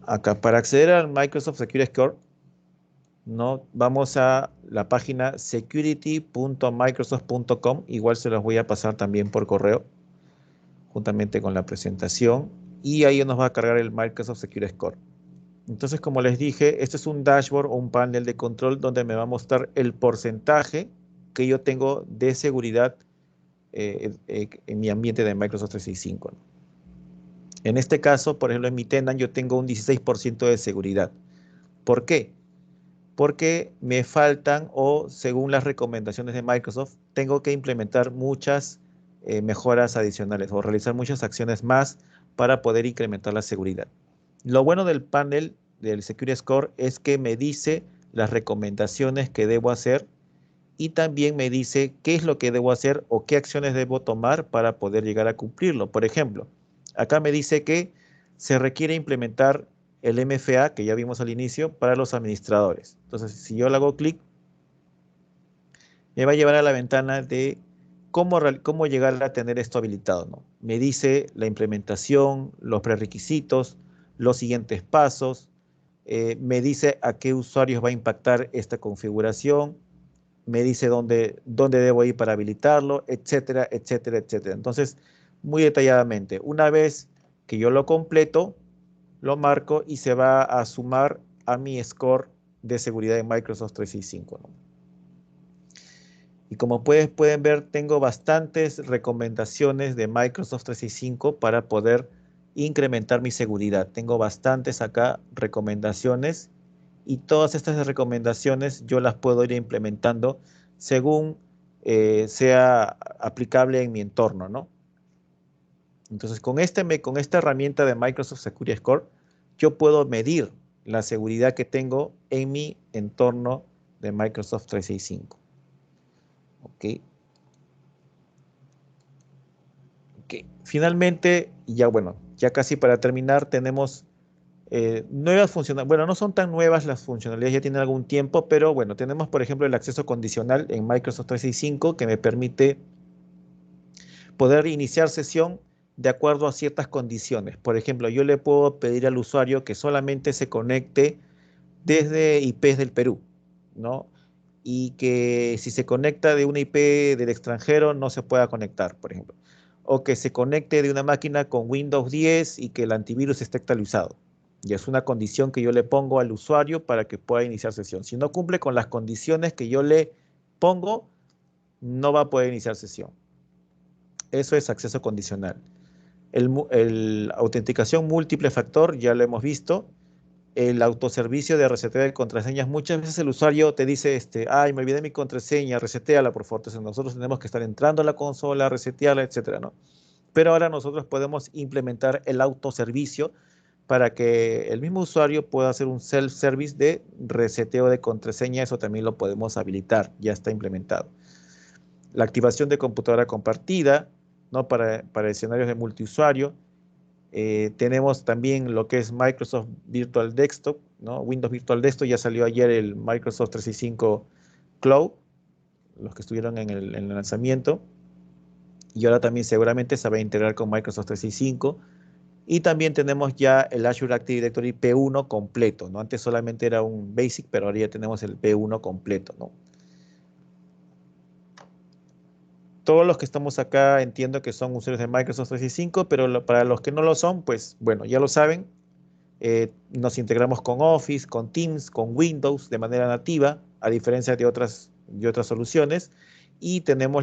A: Acá, para acceder al Microsoft Secure Score, ¿no? Vamos a la página security.microsoft.com. Igual se los voy a pasar también por correo, juntamente con la presentación. Y ahí nos va a cargar el Microsoft Secure Score. Entonces, como les dije, este es un dashboard o un panel de control donde me va a mostrar el porcentaje que yo tengo de seguridad en mi ambiente de Microsoft 365. En este caso, por ejemplo, en mi tenant yo tengo un 16% de seguridad. ¿Por qué? Porque me faltan, o según las recomendaciones de Microsoft, tengo que implementar muchas mejoras adicionales o realizar muchas acciones más para poder incrementar la seguridad. Lo bueno del panel del Security Score es que me dice las recomendaciones que debo hacer y también me dice qué es lo que debo hacer o qué acciones debo tomar para poder llegar a cumplirlo. Por ejemplo, acá me dice que se requiere implementar el MFA que ya vimos al inicio para los administradores. Entonces, si yo le hago clic, me va a llevar a la ventana de cómo llegar a tener esto habilitado, ¿no? Me dice la implementación, los prerequisitos, los siguientes pasos, me dice a qué usuarios va a impactar esta configuración, me dice dónde debo ir para habilitarlo, etcétera, etcétera, etcétera. Entonces, muy detalladamente, una vez que yo lo completo, lo marco y se va a sumar a mi score de seguridad de Microsoft 365, ¿no? Y como pueden ver, tengo bastantes recomendaciones de Microsoft 365 para poder incrementar mi seguridad. Tengo bastantes acá recomendaciones y todas estas recomendaciones yo las puedo ir implementando según sea aplicable en mi entorno, ¿no? Entonces, con esta herramienta de Microsoft Security Score, yo puedo medir la seguridad que tengo en mi entorno de Microsoft 365. ¿Ok? Ok. Finalmente, ya bueno, ya casi para terminar, tenemos nuevas funcionalidades. Bueno, no son tan nuevas las funcionalidades, ya tienen algún tiempo, pero bueno, tenemos por ejemplo el acceso condicional en Microsoft 365 que me permite poder iniciar sesión de acuerdo a ciertas condiciones. Por ejemplo, yo le puedo pedir al usuario que solamente se conecte desde IPs del Perú, ¿no? Y que si se conecta de una IP del extranjero no se pueda conectar, por ejemplo. O que se conecte de una máquina con Windows 10 y que el antivirus esté actualizado. Y es una condición que yo le pongo al usuario para que pueda iniciar sesión. Si no cumple con las condiciones que yo le pongo, no va a poder iniciar sesión. Eso es acceso condicional. El autenticación múltiple factor, ya lo hemos visto. El autoservicio de reseteo de contraseñas. Muchas veces el usuario te dice, ay, me olvidé mi contraseña, reseteala por favor. Entonces nosotros tenemos que estar entrando a la consola, resetearla, etcétera, ¿no? Pero ahora nosotros podemos implementar el autoservicio para que el mismo usuario pueda hacer un self-service de reseteo de contraseña. Eso también lo podemos habilitar, ya está implementado. La activación de computadora compartida, ¿no? Para escenarios de multiusuario. Tenemos también lo que es Microsoft Virtual Desktop, ¿no? Windows Virtual Desktop, ya salió ayer el Microsoft 365 Cloud, los que estuvieron en el lanzamiento, y ahora también seguramente se va a integrar con Microsoft 365, y también tenemos ya el Azure Active Directory P1 completo, ¿no? Antes solamente era un Basic, pero ahora ya tenemos el P1 completo, ¿no? Todos los que estamos acá entiendo que son usuarios de Microsoft 365, pero para los que no lo son, pues bueno, ya lo saben. Nos integramos con Office, con Teams, con Windows de manera nativa, a diferencia de otras soluciones, y tenemos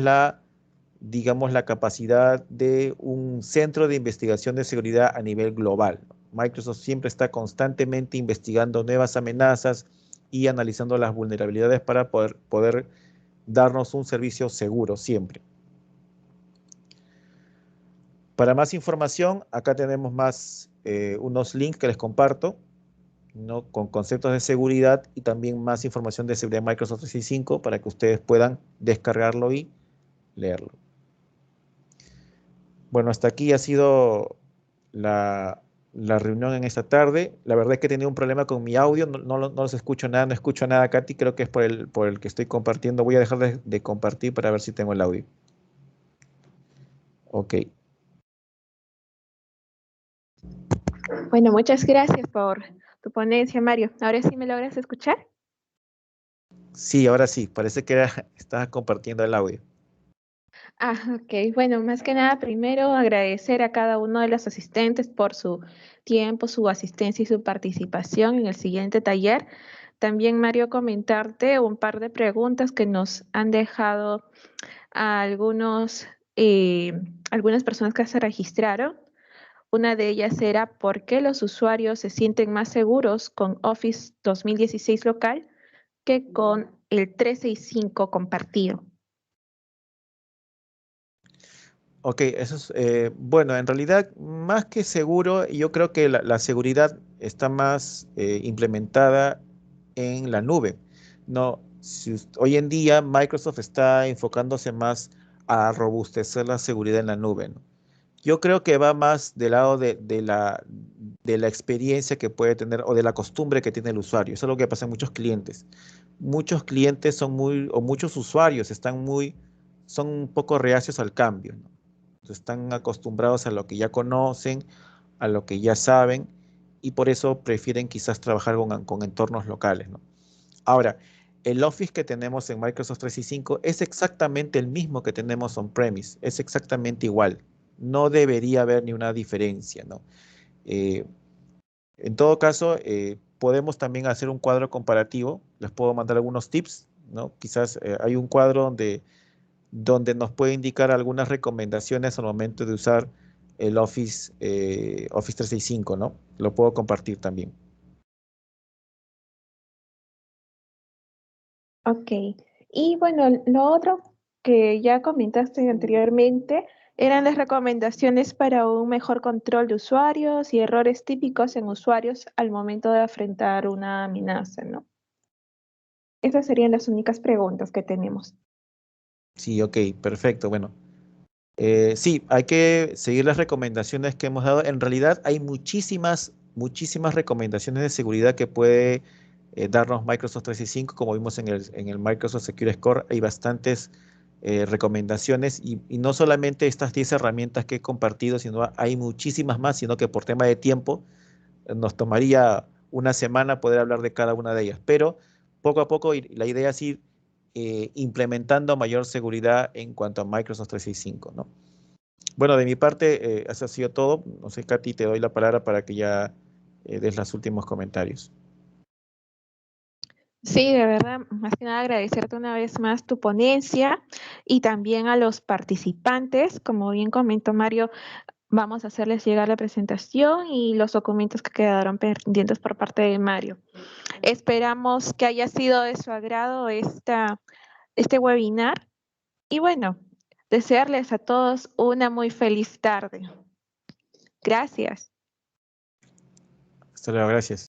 A: digamos, la capacidad de un centro de investigación de seguridad a nivel global. Microsoft siempre está constantemente investigando nuevas amenazas y analizando las vulnerabilidades para poder darnos un servicio seguro siempre. Para más información, acá tenemos unos links que les comparto, ¿no? Con conceptos de seguridad y también más información de seguridad de Microsoft 365 para que ustedes puedan descargarlo y leerlo. Bueno, hasta aquí ha sido la reunión en esta tarde. La verdad es que he tenido un problema con mi audio, no los escucho nada, no escucho nada, Katy, creo que es por el que estoy compartiendo. Voy a dejar de compartir para ver si tengo el audio. Ok.
C: Bueno, muchas gracias por tu ponencia, Mario. ¿Ahora sí me logras escuchar?
A: Sí, ahora sí, parece que estaba compartiendo el audio.
C: Ok. Bueno, más que nada, primero agradecer a cada uno de los asistentes por su tiempo, su asistencia y su participación en el siguiente taller. También, Mario, comentarte un par de preguntas que nos han dejado a algunas personas que se registraron. Una de ellas era por qué los usuarios se sienten más seguros con Office 2016 local que con el 365 compartido.
A: Ok, eso es, bueno, en realidad, más que seguro, yo creo que la seguridad está más implementada en la nube. No, hoy en día Microsoft está enfocándose más a robustecer la seguridad en la nube, ¿no? Yo creo que va más del lado de la experiencia que puede tener o de la costumbre que tiene el usuario. Eso es lo que pasa en muchos clientes. Muchos clientes son o muchos usuarios son un poco reacios al cambio, ¿no? Están acostumbrados a lo que ya conocen, a lo que ya saben, y por eso prefieren quizás trabajar con entornos locales, ¿no? Ahora, el Office que tenemos en Microsoft 365 es exactamente el mismo que tenemos on-premise, es exactamente igual. No debería haber ni una diferencia, ¿no? Eh, en todo caso, podemos también hacer un cuadro comparativo. Les puedo mandar algunos tips, ¿no? Quizás hay un cuadro donde nos puede indicar algunas recomendaciones al momento de usar el Office 365, ¿no? Lo puedo compartir también.
C: Ok. Y bueno, lo otro que ya comentaste anteriormente eran las recomendaciones para un mejor control de usuarios y errores típicos en usuarios al momento de enfrentar una amenaza, ¿no? Esas serían las únicas preguntas que tenemos.
A: Sí, ok, perfecto. Bueno, sí, hay que seguir las recomendaciones que hemos dado. En realidad hay muchísimas recomendaciones de seguridad que puede darnos Microsoft 365. Como vimos en el Microsoft Secure Score, hay bastantes recomendaciones y no solamente estas 10 herramientas que he compartido, sino hay muchísimas más, sino que por tema de tiempo nos tomaría una semana poder hablar de cada una de ellas. Pero poco a poco la idea es ir implementando mayor seguridad en cuanto a Microsoft 365, ¿no? Bueno, de mi parte, eso ha sido todo. No sé, Katy, te doy la palabra para que ya des los últimos comentarios.
C: Sí, de verdad, más que nada agradecerte una vez más tu ponencia y también a los participantes. Como bien comentó Mario, vamos a hacerles llegar la presentación y los documentos que quedaron pendientes por parte de Mario. Esperamos que haya sido de su agrado este webinar y bueno, desearles a todos una muy feliz tarde. Gracias.
A: Hasta luego, gracias.